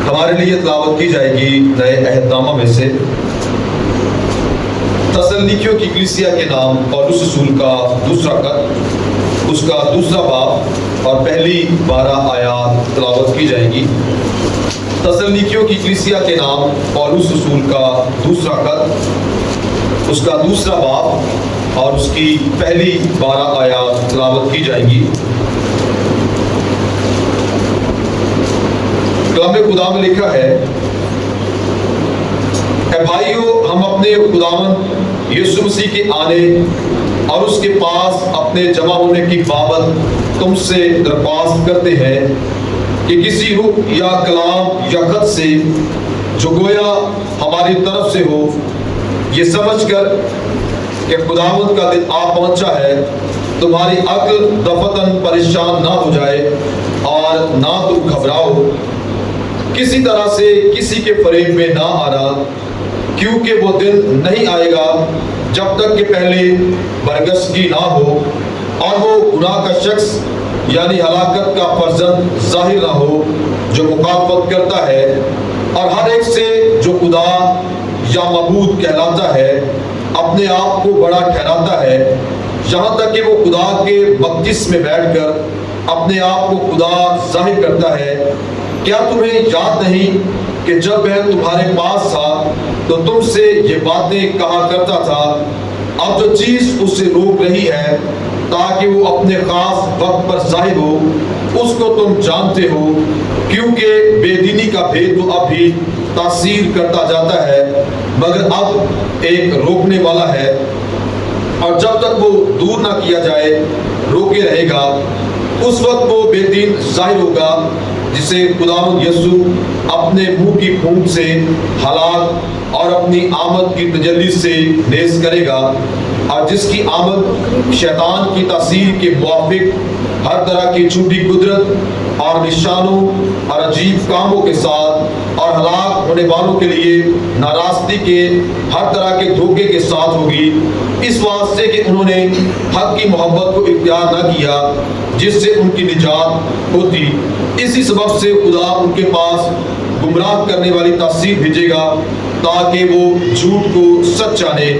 ہمارے لیے تلاوت کی جائے گی نئے عہد نامہ میں سے تسلنیکیوں کی کلیسیا کے نام پولس رسول کا دوسرا خط، اس کا دوسرا باب اور پہلی 12 آیات تلاوت کی جائیں گی۔ تسلنیکیوں کی کلیسیا کے نام پولس رسول کا دوسرا خط، اس کا دوسرا باب اور اس کی پہلی 12 آیات تلاوت کی جائیں گی۔ کلام خدا میں لکھا ہے، اے بھائیو، ہم اپنے خداوند یسوع مسیح کے آنے اور اس کے پاس اپنے جمع ہونے کی بابت تم سے درخواست کرتے ہیں کہ کسی روح یا کلام یا خط سے جو گویا ہماری طرف سے ہو، یہ سمجھ کر کہ خداوند کا دن آ پہنچا ہے، تمہاری عقل دفتن پریشان نہ ہو جائے اور نہ تم گھبراؤ، کسی طرح سے کسی کے فریب میں نہ آنا، کیونکہ وہ دن نہیں آئے گا جب تک کہ پہلے برگزیدگی نہ ہو اور وہ گناہ کا شخص یعنی ہلاکت کا فرزند ظاہر نہ ہو جو مخالفت کرتا ہے اور ہر ایک سے جو خدا یا معبود کہلاتا ہے اپنے آپ کو بڑا ٹھہراتا ہے، یہاں تک کہ وہ خدا کے مقدس میں بیٹھ کر اپنے آپ کو خدا ظاہر کرتا ہے۔ کیا تمہیں یاد نہیں کہ جب میں تمہارے پاس تھا تو تم سے یہ باتیں کہا کرتا تھا؟ اب جو چیز اس سے روک رہی ہے تاکہ وہ اپنے خاص وقت پر ظاہر ہو، اس کو تم جانتے ہو، کیونکہ بے دینی کا بھید تو اب بھی تاثیر کرتا جاتا ہے، مگر اب ایک روکنے والا ہے، اور جب تک وہ دور نہ کیا جائے روکے رہے گا، اس وقت وہ بے دین ظاہر ہوگا، جسے خداوند یسوع اپنے منہ کی پھونک سے ہلاک اور اپنی آمد کی تجلی سے نیز کرے گا، اور جس کی آمد شیطان کی تاثیر کے موافق ہر طرح کی جھوٹی قدرت اور نشانوں اور عجیب کاموں کے ساتھ اور ہلاک ہونے والوں کے لیے ناراستی کے ہر طرح کے دھوکے کے ساتھ ہوگی، اس واسطے کہ انہوں نے حق کی محبت کو اختیار نہ کیا جس سے ان کی نجات ہوتی۔ اسی سبب سے خدا ان کے پاس گمراہ کرنے والی تاثیر بھیجے گا تاکہ وہ جھوٹ کو سچ جانے،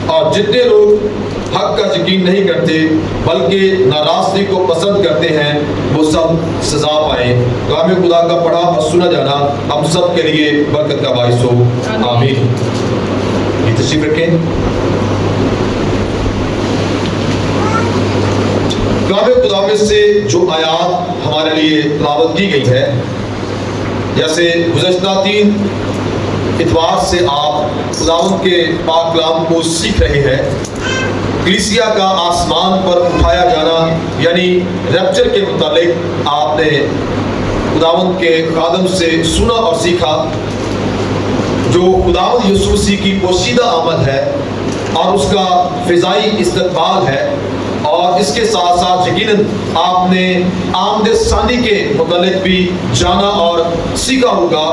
اور جتنے لوگ حق کا یقین نہیں کرتے بلکہ ناراستی کو پسند کرتے ہیں وہ سب سزا پائیں۔ کلام خدا کا پڑھا اور سنا جانا ہم سب کے لیے برکت کا باعث ہو، آمین۔ یہ تشریف رکھیں۔ کلام خدا میں سے جو آیات ہمارے لیے تلاوت کی گئی ہے، جیسے گزشتہ 3 اتوار سے آپ خداوند کے پاک کلام کو سیکھ رہے ہیں، کلیسیا کا آسمان پر اٹھایا جانا یعنی ریپچر کے متعلق آپ نے خداوند کے خادم سے سنا اور سیکھا، جو خداوند یسوع مسیح کی پوشیدہ آمد ہے اور اس کا فضائی استقبال ہے، اور اس کے ساتھ ساتھ یقیناً آپ نے آمد ثانی کے متعلق بھی جانا اور سیکھا ہوگا۔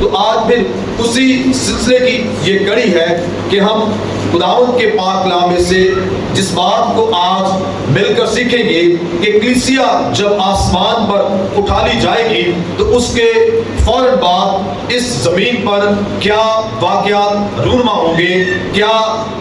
تو آج پھر اسی سلسلے کی یہ کڑی ہے کہ ہم خداوند کے پاک کلام میں سے جس بات کو آج مل کر سیکھیں گے کہ کلیسیا جب آسمان پر اٹھا لی جائے گی تو اس کے فوراً بعد اس زمین پر کیا واقعات رونما ہوں گے، کیا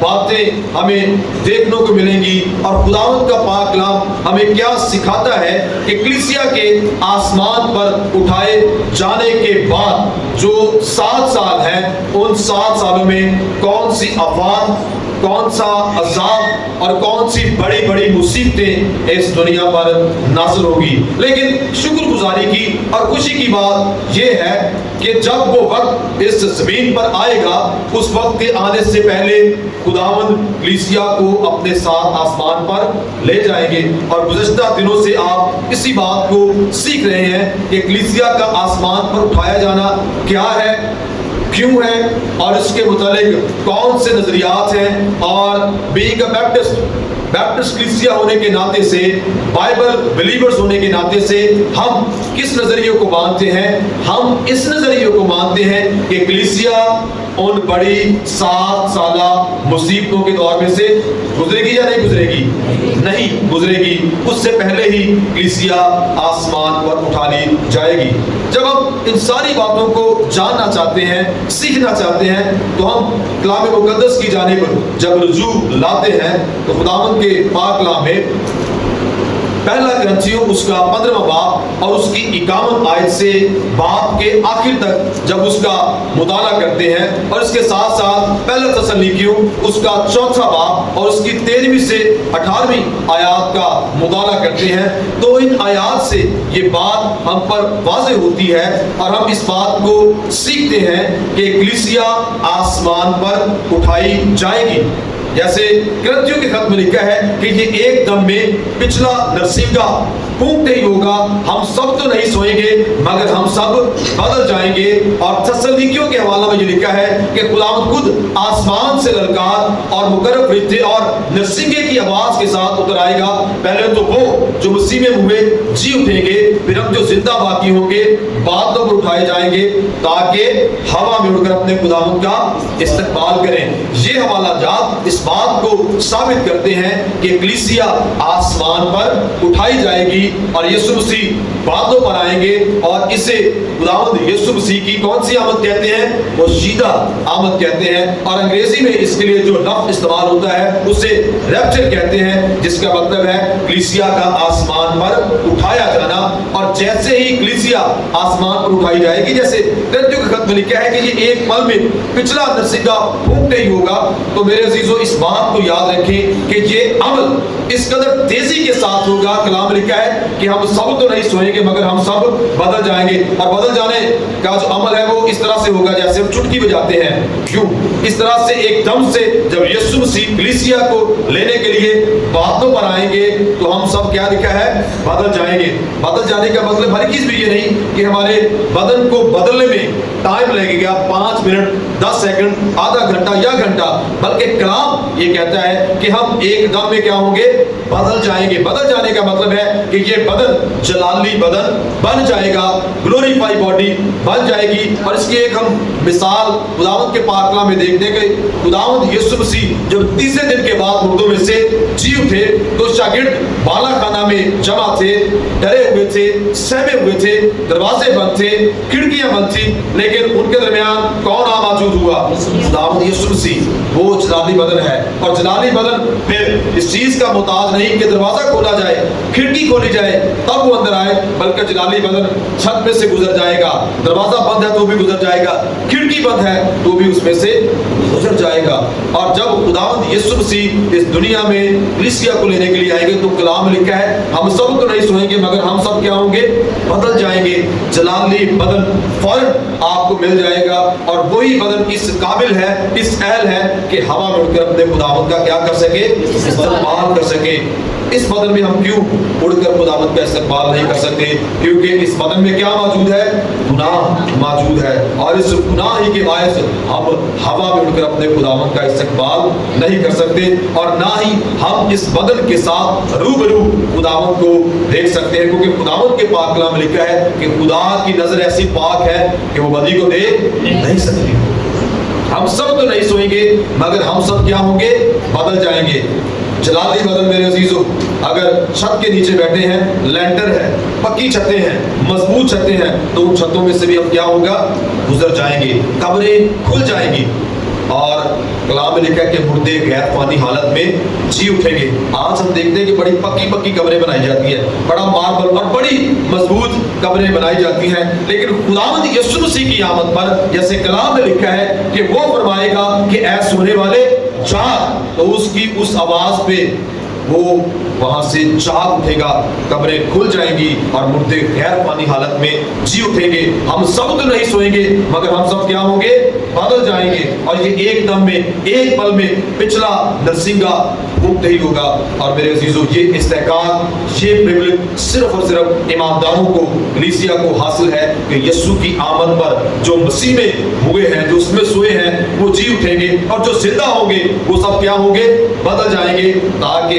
باتیں ہمیں دیکھنے کو ملیں گی، اور خداوند کا پاک کلام ہمیں کیا سکھاتا ہے کہ کلیسیا کے آسمان پر اٹھائے جانے کے بعد جو 7 سال ہیں، ان 7 سالوں میں کون سی آفات، کون سا عذاب اور کون سی بڑی بڑی مصیبتیں اس دنیا پر نازل ہوگی۔ لیکن شکر گزاری کی اور خوشی کی بات یہ ہے کہ جب وہ وقت اس زمین پر آئے گا، اس وقت کے آنے سے پہلے خداوند کلیسیا کو اپنے ساتھ آسمان پر لے جائیں گے، اور گزشتہ دنوں سے آپ اسی بات کو سیکھ رہے ہیں کہ کلیسیا کا آسمان پر اٹھایا جانا کیا ہے، کیوں ہے، اور اس کے متعلق کون سے نظریات ہیں، اور بینگ اے بیپٹسٹ बैप्टिस्ट कलीसिया होने के नाते से, बाइबल बिलीवर्स होने के नाते से हम किस नजरिए को मानते हैं? हम इस नजरिए को मानते हैं कि कलीसिया उन बड़ी 7 साला मुसीबतों के दौर में से गुजरेगी या नहीं गुजरेगी? नहीं गुजरेगी। उससे पहले ही कलीसिया आसमान पर उठा ली जाएगी। जब हम इन सारी बातों को जानना चाहते हैं, सीखना चाहते हैं, तो हम कलाम मुकद्दस की जानिब जब रुजू लाते हैं तो खुदावंद के पाक कलाम में पहला ग्रंथियों उसका 15वां बाब और उसकी 51 आयत से बाब के आखिर तक जब उसका मुताला करते हैं, और इसके साथ साथ पहला तसल्लीकियों उसका 4था बाब और उसकी 13वीं से 18वीं आयत का मुताला करते हैं, तो इन आयत से ये बात हम पर वाज़ेह होती है और हम इस बात को सीखते हैं कि कलीसिया आसमान पर उठाई जाएगी। जैसे कृतियों के खत में लिखा है कि ये एक दम में पिछला नरसिंगा फूंकते ही होगा, हम सब तो नहीं सोएंगे मगर हम सब बदल जाएंगे। और तसल्लीकियों के हवाला में ये लिखा है कि खुदावंद खुद आसमान से ललकार और मुकर्रर फरिश्ते और नरसिंगे की आवाज के साथ उतर आएगा। पहले तो वो जो मसीह में हुए जी उठेंगे, फिर हम जो जिंदा बाकी होंगे बादलों पर उठाए जाएंगे ताकि हवा में उड़कर अपने खुदावंद का इस्तकबाल करें। ये हवाला जात इस बात को साबित करते हैं कि कलीसिया आसमान पर उठाई जाएगी और यीशु मसीह बादलों पर आएंगे। और इसे खुदावंद यीशु मसीह की कौन सी आमद कहते हैं? वो शीदा आमद कहते हैं। और अंग्रेजी में इसके लिए जो लफ्ज़ इस्तेमाल होता है उसे रैप्चर कहते हैं, जिसका मतलब है कलीसिया का आसमान पर उठाया जाना। और जैसे ही कलीसिया आसमान पर उठाई जाएगी, जैसे कृतियों के खत में लिखा है कि ये एक पल में पिछला नरसिंगा फूंकते ही होगा, तो मेरे अजीजों इस बात को याद रखें कि ये अमल इस कदर तेजी के साथ होगा। कलाम लिखा है कि हम सब तो नहीं सोएंगे मगर हम सब बदल जाएंगे। और बदल जाने का जो अमल है वो इस तरह से होगा जैसे हम चुटकी बजाते हैं। क्यों? इस तरह से एकदम से जब यीशु मसीह कलीसिया को लेने के लिए बादलों पर आएंगे तो हम सब क्या लिखा है? बदल जाएंगे। बदल जाने का मतलब हर चीज भी ये नहीं कि हमारे बदन को बदलने में टाइम लगेगा 5 मिनट, 10 सेकंड, आधा घंटा या घंटा, बल्कि कलाम ये कहता है कि हम एकदम में क्या होंगे? बदल जाएंगे। बदल जाने का मतलब है कि ये बदन जलाली बदन बन जाएगा, ग्लोरीफाई बॉडी बन जाएगी। और इसकी एक हम मिसाल खुदावंद के पाक कलाम में देखते हैं कि खुदावंद यीशु मसीह जब तीसरे दिन के बाद मुर्दों में से जी उठे तो शागिर्द बाला खाना में जमा थे, डरे हुए थे, सहमे हुए थे, दरवाजे बंद थे, खिड़कियां बंद थी, लेकिन उनके दरमियान कौन मौजूद हुआ? खुदावंद यीशु मसीह। वो जलाली बदन है। और जलाली बदन फिर इस चीज का मुताज नहीं कि दरवाजा खोला जाए, खिड़की खोली जाए तब वो अंदर आए, बल्कि जलाली बदन छत में से गुजर जाएगा। दरवाजा बंद है तो भी गुजर जाएगा, खिड़की बंद है तो भी उसमें से गुजर जाएगा। और जब खुदावंद यीशु मसीह इस दुनिया में कलीसिया को लेने के लिए आएंगे तो कलाम में लिखा है हम सब तो नहीं सोएंगे मगर हम सब क्या होंगे? बदल जाएंगे। जलाली बदन फौरन आपको मिल जाएगा और वही बदन इस काबिल है, इस अहल है कि हवा में उड़कर अपने खुदावंद का क्या कर सके? इस्तेमाल कर सके। इस बदन में हम क्यों उड़कर खुदावंद का इस्तेमाल नहीं कर सकते? क्योंकि इस बदन में क्या मौजूद है? गुनाह मौजूद है। और इस गुनाह ही के बायस हम हवा में उड़कर अपने खुदावंद का इस्तेमाल नहीं कर सकते और ना ही हम इस बदन के साथ रूबरू खुदावंद को देख सकते हैं। क्योंकि खुदावंद के पाक कलाम में लिखा है कि खुदा की नजर ऐसी पाक है कि वो बदी को देख नहीं सकती। हम सब तो नहीं सोएंगे मगर हम सब क्या होंगे? बदल जाएंगे। जलाली बदन मेरे अजीजों, अगर छत के नीचे बैठे हैं, लेंटर है, पक्की छतें हैं, मजबूत छतें हैं, तो उन छतों में से भी हम क्या होगा? गुजर जाएंगे, कब्रें खुल जाएंगी। और कलाम में लिखा है कि मुर्दे गैर फानी हालत में जी उठेंगे। आज हम देखते हैं कि बड़ी पक्की पक्की कब्रें बनाई जाती है, बड़ा मार्बल और बड़ी मजबूत कब्रें बनाई जाती हैं, लेकिन खुदावंद यीशु मसीह की आमद पर जैसे कलाम में लिखा है कि वो फरमाएगा कि ऐ सुनने वाले जाग, तो उसकी उस आवाज पे वो वहां से जाग उठेगा, कब्रें खुल जाएंगी और मुर्दे गैर पानी हालत में जी उठेंगे। हम सब तो नहीं सोएंगे मगर हम सब क्या होंगे? बदल जाएंगे। और ये एकदम में, एक पल में पिछला नरसिंगा फूंकते ही होगा। और मेरे अजीजों, ये इस्तेकाक, ये प्रिविलेज सिर्फ और सिर्फ ईमानदारों को, कलीसिया को हासिल है कि यीशु की आमद पर जो मसीह में हुए हैं, जो उसमें सोए हैं, वो जी उठेंगे और जो जिंदा होंगे वो सब क्या होंगे? बदल जाएंगे, ताकि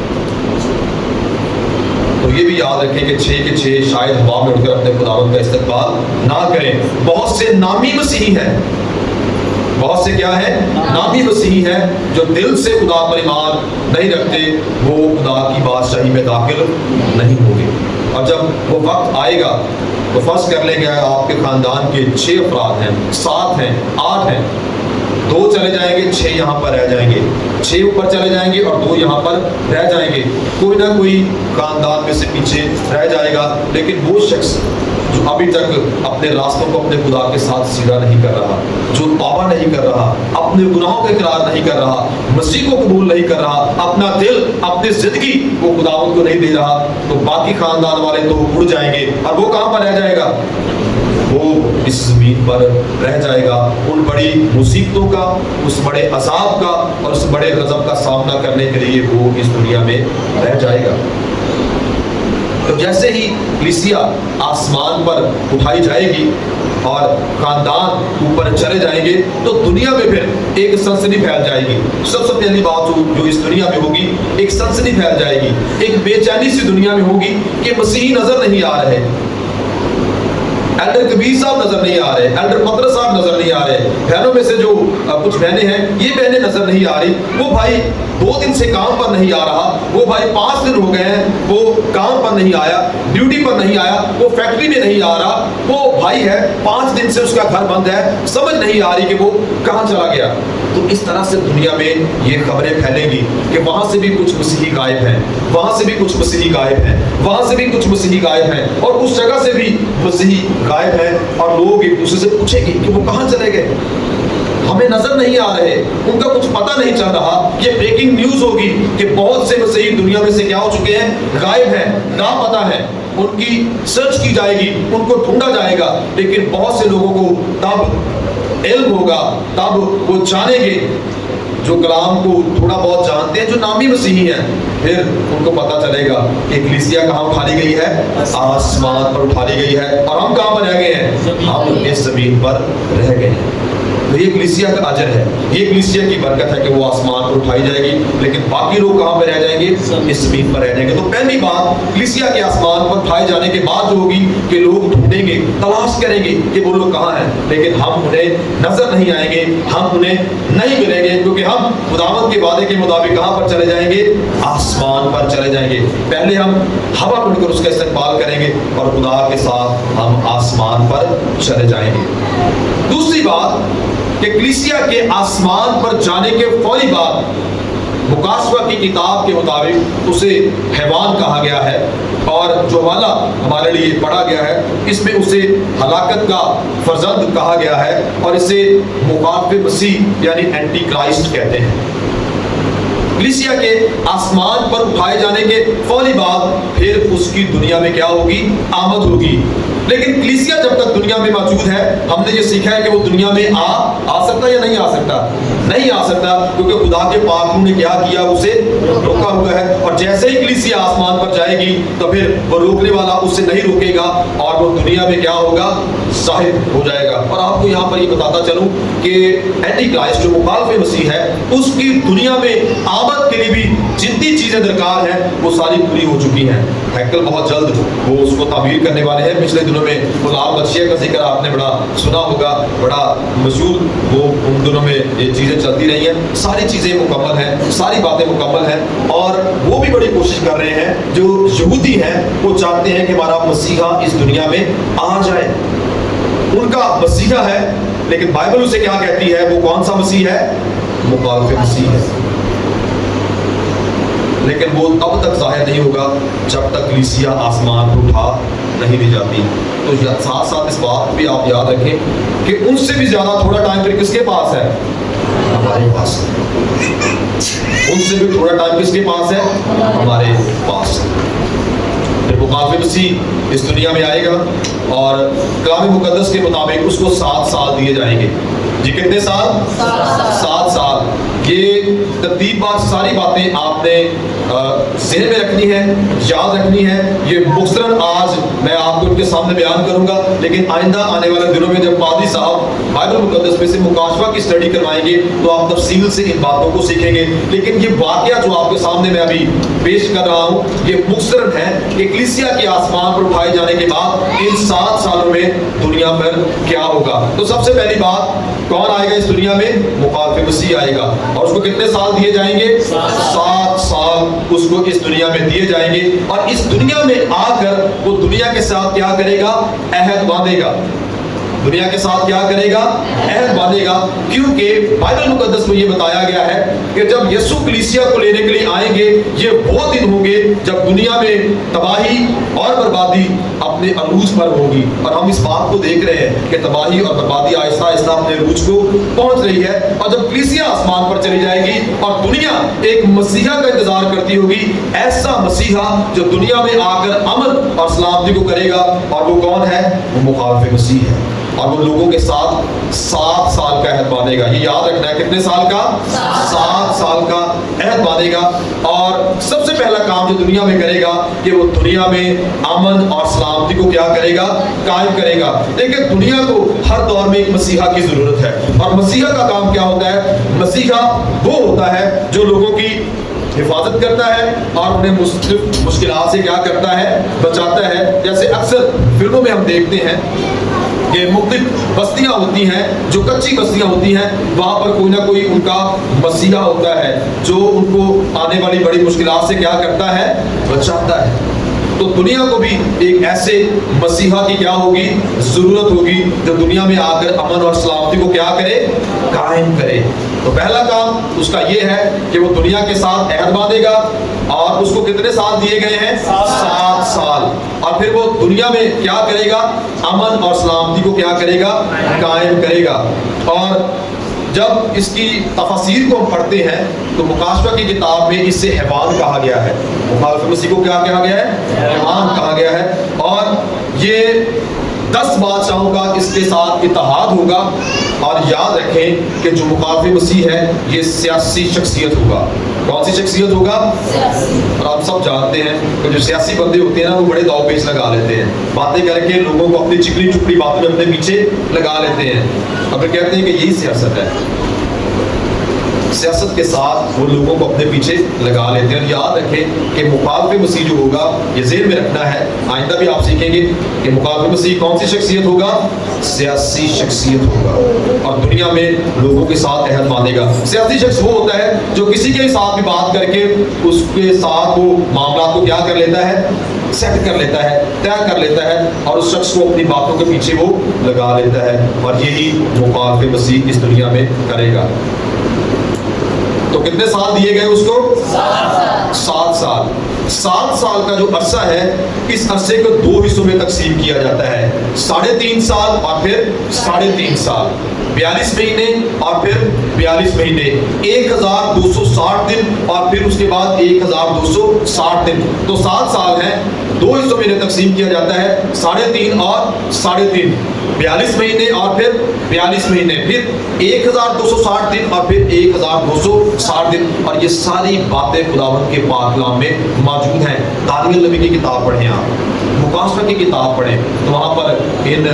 ये भी याद रखें कि 6 के 6 शायद हवा में उड़कर अपने खुदावंद का इस्तकबाल ना करें। बहुत से नामी मसीही हैं, बहुत से क्या है, नामी मसीही हैं, जो दिल से खुदा पर ईमान नहीं रखते, वो खुदा की बादशाही में दाखिल नहीं होंगे। और जब वो वक्त आएगा तो फर्ज कर लेंगे आपके खानदान के 6 अफराद हैं, 7 हैं, 8 हैं, 2 चले जाएंगे, 6 यहाँ पर रह जाएंगे, 6 ऊपर चले जाएंगे और 2 यहाँ पर रह जाएंगे। कोई ना कोई खानदान में से पीछे रह जाएगा, लेकिन वो शख्स जो अभी तक अपने रास्तों को अपने खुदा के साथ सीधा नहीं कर रहा, जो तौबा नहीं कर रहा, अपने गुनाहों का इकरार नहीं कर रहा, मसीह को कबूल नहीं कर रहा, अपना दिल, अपनी जिंदगी वो खुदावंद को नहीं दे रहा, तो बाकी खानदान वाले तो उड़ जाएंगे। और वो कहाँ पर रह जाएगा? वो इस जमीन पर रह जाएगा, उन बड़ी मुसीबतों का, उस बड़े अजाब का और उस बड़े गजब का सामना करने के लिए वो इस दुनिया में रह जाएगा। तो जैसे ही कलीसिया आसमान पर उठाई जाएगी और खानदान ऊपर चले जाएंगे, तो दुनिया में फिर एक सनसनी फैल जाएगी। सबसे पहली बात जो इस दुनिया में होगी, एक सनसनी फैल जाएगी, एक बेचैनी सी दुनिया में होगी कि मसीही नजर नहीं आ रहे, एल्डर कबीर साहब नजर नहीं आ रहे, एल्डर पतरस साहब नजर नहीं आ रहे, बहनों में से जो कुछ बहनें हैं ये बहनें नजर नहीं आ रही, वो भाई 2 दिन से काम पर नहीं आ रहा, वो भाई 5 दिन हो गए हैं वो काम पर नहीं आया, ड्यूटी पर नहीं आया, वो फैक्ट्री में नहीं आ रहा, वो भाई है 5 दिन से उसका घर बंद है, समझ नहीं आ रही कि वो कहाँ चला गया। तो इस तरह से दुनिया में ये खबरें फैलेंगी कि वहां से भी कुछ मसीही गायब हैं, वहां से भी कुछ मसीही गायब हैं, वहां से भी कुछ मसीही गायब हैं, और उस जगह से भी मसीही गायब हैं, और लोग एक दूसरे से पूछेंगे कि वो कहाँ चले गए, हमें नजर नहीं आ रहे, उनका कुछ पता नहीं चल रहा। ये ब्रेकिंग न्यूज होगी कि बहुत से मसीही दुनिया में से क्या हो चुके हैं, गायब हैं, लापता हैं, उनकी सर्च की जाएगी, उनको ढूंढा जाएगा, लेकिन बहुत से लोगों को तब इल्म होगा, तब वो जानेंगे, जो कलाम को थोड़ा बहुत जानते हैं, जो नामी मसीही हैं, फिर उनको पता चलेगा कि कलीसिया कहाँ उठा ली गई है, आसमान पर उठा ली गई है, और हम कहाँ पर रह गए हैं, हम इस जमीन पर रह गए हैं। तो ये कलीसिया का अजर है, ये कलीसिया की बरकत है कि वो आसमान पर उठाई जाएगी, लेकिन बाकी लोग कहाँ पर रह जाएंगे, इस जमीन पर रह जाएंगे। तो पहली बात कलीसिया के आसमान पर उठाए जाने के बाद जो होगी कि लोग ढूंढेंगे, तलाश करेंगे कि वो लोग कहाँ हैं, लेकिन हम उन्हें नजर नहीं आएंगे, हम उन्हें नहीं मिलेंगे, क्योंकि हम खुदावंद के वादे के मुताबिक कहाँ पर चले जाएंगे, आसमान पर चले जाएंगे। पहले हम हवा में उड़कर उसका इस्तकबाल करेंगे और खुदा के साथ हम आसमान पर चले जाएंगे। दूसरी बात कि कलीसिया के आसमान पर जाने के फौरी बाद मुकाशवा की किताब के मुताबिक उसे हैवान कहा गया है, और जो हवाला हमारे लिए पढ़ा गया है इसमें उसे हलाकत का फर्जंद कहा गया है, और इसे मुखालिफ मसीह यानी एंटी क्राइस्ट कहते हैं। कलीसिया के आसमान पर उठाए जाने के फौरी बाद फिर उसकी दुनिया में क्या होगी, आमद होगी। लेकिन कलीसिया जब तक दुनिया में मौजूद है, हमने ये सीखा है कि वो दुनिया में आ सकता या नहीं आ सकता, नहीं आ सकता, क्योंकि खुदा के पाक ने क्या किया, उसे रोका हुआ है। और जैसे ही कलीसिया आसमान पर जाएगी तो फिर वो रोकने वाला उससे नहीं रोकेगा, और वो दुनिया में क्या होगा, जाहिर हो जाएगा। और आपको यहाँ पर ये बताता चलूं कि एंटी क्राइस्ट जो मुखालिफ मसीह है, उसकी दुनिया में आमद के लिए भी जितनी चीजें दरकार हैं वो सारी पूरी हो चुकी हैं। हैकल बहुत जल्द वो उसको तामीर करने वाले हैं। पिछले दिनों में वो लाल बदशिया का जिक्र आपने बड़ा सुना होगा, बड़ा मशहूर वो उन दिनों में ये चीजें चलती रही हैं। सारी चीजें मुकम्मल हैं, सारी बातें मुकम्मल हैं, और वो भी बड़ी कोशिश कर रहे हैं, जो यहूदी हैं वो चाहते हैं कि हमारा मसीहा इस दुनिया में आ जाए, उनका मसीहा है, लेकिन बाइबल उसे क्या कहती है, वो कौन सा मसीह है, मुखालिफ मसीह है। लेकिन वो तब तक जाहिर नहीं होगा जब तक कलीसिया आसमान पर उठा नहीं दी जाती। तो साथ साथ इस बात भी आप याद रखें कि उनसे भी ज्यादा थोड़ा टाइम फिर किसके पास है, हमारे पास। उनसे भी थोड़ा टाइम किसके पास है, हमारे पास। फिर मुखालिफ मसीह इस दुनिया में आएगा, और कलाम मुकद्दस के मुताबिक उसको 7 साल दिए जाएंगे। जी कितने साल, 7 साल। یہ ترتیب بار ساری باتیں آپ نے ذہن میں رکھنی ہے، یاد رکھنی ہے. یہ مختصراً آج میں آپ کو ان کے سامنے بیان کروں گا، لیکن آئندہ آنے والے دنوں میں جب پادری صاحب بائبل مقدس میں سے مکاشفہ کی اسٹڈی کروائیں گے تو آپ تفصیل سے ان باتوں کو سیکھیں گے. لیکن یہ واقعہ جو آپ کے سامنے میں ابھی پیش کر رہا ہوں یہ مختصراً ہے کہ کلیسیا کے آسمان پر اٹھائے جانے کے بعد ان 7 سالوں میں دنیا پر کیا ہوگا. تو سب سے پہلی بات، کون آئے گا اس دنیا میں؟ مخالف مسیح آئے گا. اور اس کو کتنے سال دیے جائیں گے؟ 7 سال اس کو اس دنیا میں دیے جائیں گے. اور اس دنیا میں آ کر وہ دنیا کے ساتھ کیا کرے گا؟ عہد باندھے گا. دنیا کے ساتھ کیا کرے گا؟ عہد باندھے گا. کیونکہ بائبل مقدس میں یہ بتایا گیا ہے کہ جب یسوع کلیسیا کو لینے کے لیے آئیں گے یہ وہ دن ہوں گے جب دنیا میں تباہی اور بربادی اپنے عروج پر ہوگی. اور ہم اس بات کو دیکھ رہے ہیں کہ تباہی اور بربادی آہستہ آہستہ اپنے عروج کو پہنچ رہی ہے. اور جب کلیسیا آسمان پر چلی جائے گی اور دنیا ایک مسیحا کا انتظار کرتی ہوگی، ایسا مسیحا جو دنیا میں آ کر امن اور سلامتی کو کرے گا. اور وہ کون ہے؟ وہ مخالف مسیح ہے. اور وہ لوگوں کے ساتھ 7 سال کا عہد باندھے گا. یہ یاد رکھنا ہے، کتنے سال کا؟ 7 سال کا عہد باندھے گا. اور سب سے پہلا کام جو دنیا میں کرے گا کہ وہ دنیا میں امن اور سلامتی کو کیا کرے گا؟ قائم کرے گا. دیکھیں دنیا کو ہر دور میں ایک مسیحا کی ضرورت ہے. اور مسیحا کا کام کیا ہوتا ہے؟ مسیحا وہ ہوتا ہے جو لوگوں کی حفاظت کرتا ہے اور انہیں مختلف مشکلات سے کیا کرتا ہے؟ بچاتا ہے. جیسے اکثر فلموں میں ہم دیکھتے ہیں کہ مختلف بستیاں ہوتی ہیں جو کچی بستیاں ہوتی ہیں، وہاں پر کوئی نہ کوئی ان کا مسیحا ہوتا ہے جو ان کو آنے والی بڑی مشکلات سے کیا کرتا ہے؟ بچاتا ہے. تو دنیا کو بھی ایک ایسے مسیحا کی کیا ہوگی؟ ضرورت ہوگی جو دنیا میں آ کر امن اور سلامتی کو کیا کرے؟ قائم کرے. تو پہلا کام اس کا یہ ہے کہ وہ دنیا کے ساتھ عہد باندھے گا. اور اس کو کتنے سال دیے گئے ہیں؟ 7 سال. اور پھر وہ دنیا میں کیا کرے گا؟ امن اور سلامتی کو کیا کرے گا؟ قائم کرے گا. اور جب اس کی تفاسیر کو ہم پڑھتے ہیں تو مکاشفہ کی کتاب میں اس سے حیوان کہا گیا ہے. مخالف مسیح کو کیا کہا گیا ہے؟ حیوان کہا گیا ہے. اور یہ 10 بادشاہوں کا اس کے ساتھ اتحاد ہوگا. اور یاد رکھیں کہ جو مخالف مسیح ہے یہ سیاسی شخصیت ہوگا. کون سی شخصیت ہوگا؟ اور آپ سب جانتے ہیں کہ جو سیاسی بندے ہوتے ہیں نا وہ بڑے داؤ پیچ لگا لیتے ہیں، باتیں کر کے لوگوں کو اپنی چکلی چپڑی باتوں میں اپنے پیچھے لگا لیتے ہیں اور پھر کہتے ہیں کہ یہی سیاست ہے. سیاست کے ساتھ وہ لوگوں کو اپنے پیچھے لگا لیتے ہیں. اور یاد رکھیں کہ مخالف مسیح جو ہوگا یہ ذہن میں رکھنا ہے، آئندہ بھی آپ سیکھیں گے کہ مخالف مسیح کون سی شخصیت ہوگا؟ سیاسی شخصیت ہوگا. اور دنیا میں لوگوں کے ساتھ عہد باندھے گا. سیاسی شخص وہ ہوتا ہے جو کسی کے ساتھ بھی بات کر کے اس کے ساتھ وہ معاملات کو کیا کر لیتا ہے؟ سیٹ کر لیتا ہے، طے کر لیتا ہے اور اس شخص کو اپنی باتوں کے پیچھے وہ لگا لیتا ہے. اور یہی مخالف مسیح اس دنیا میں کرے گا. تو کتنے سال دیے گئے اس کو؟ 7 سال. 7 سال کا جو عرصہ ہے اس عرصے کو 2 حصوں میں تقسیم کیا جاتا ہے. 3.5 سال اور پھر 3.5 سال. 42 مہینے اور پھر 42 مہینے. 1260 دن اور پھر اس کے بعد 1260 دن. تو 7 سال ہیں، 2 حصوں میں تقسیم کیا جاتا ہے. 3.5 اور 3.5. 42 مہینے اور پھر 42 مہینے، پھر 1260 دن اور پھر 1260 دن. اور یہ ساری باتیں خداوند کے پاک کلام میں موجود ہیں. دانیل نبی کی کتاب پڑھیں، آپ مکاشفہ کی کتاب پڑھیں تو وہاں پر ان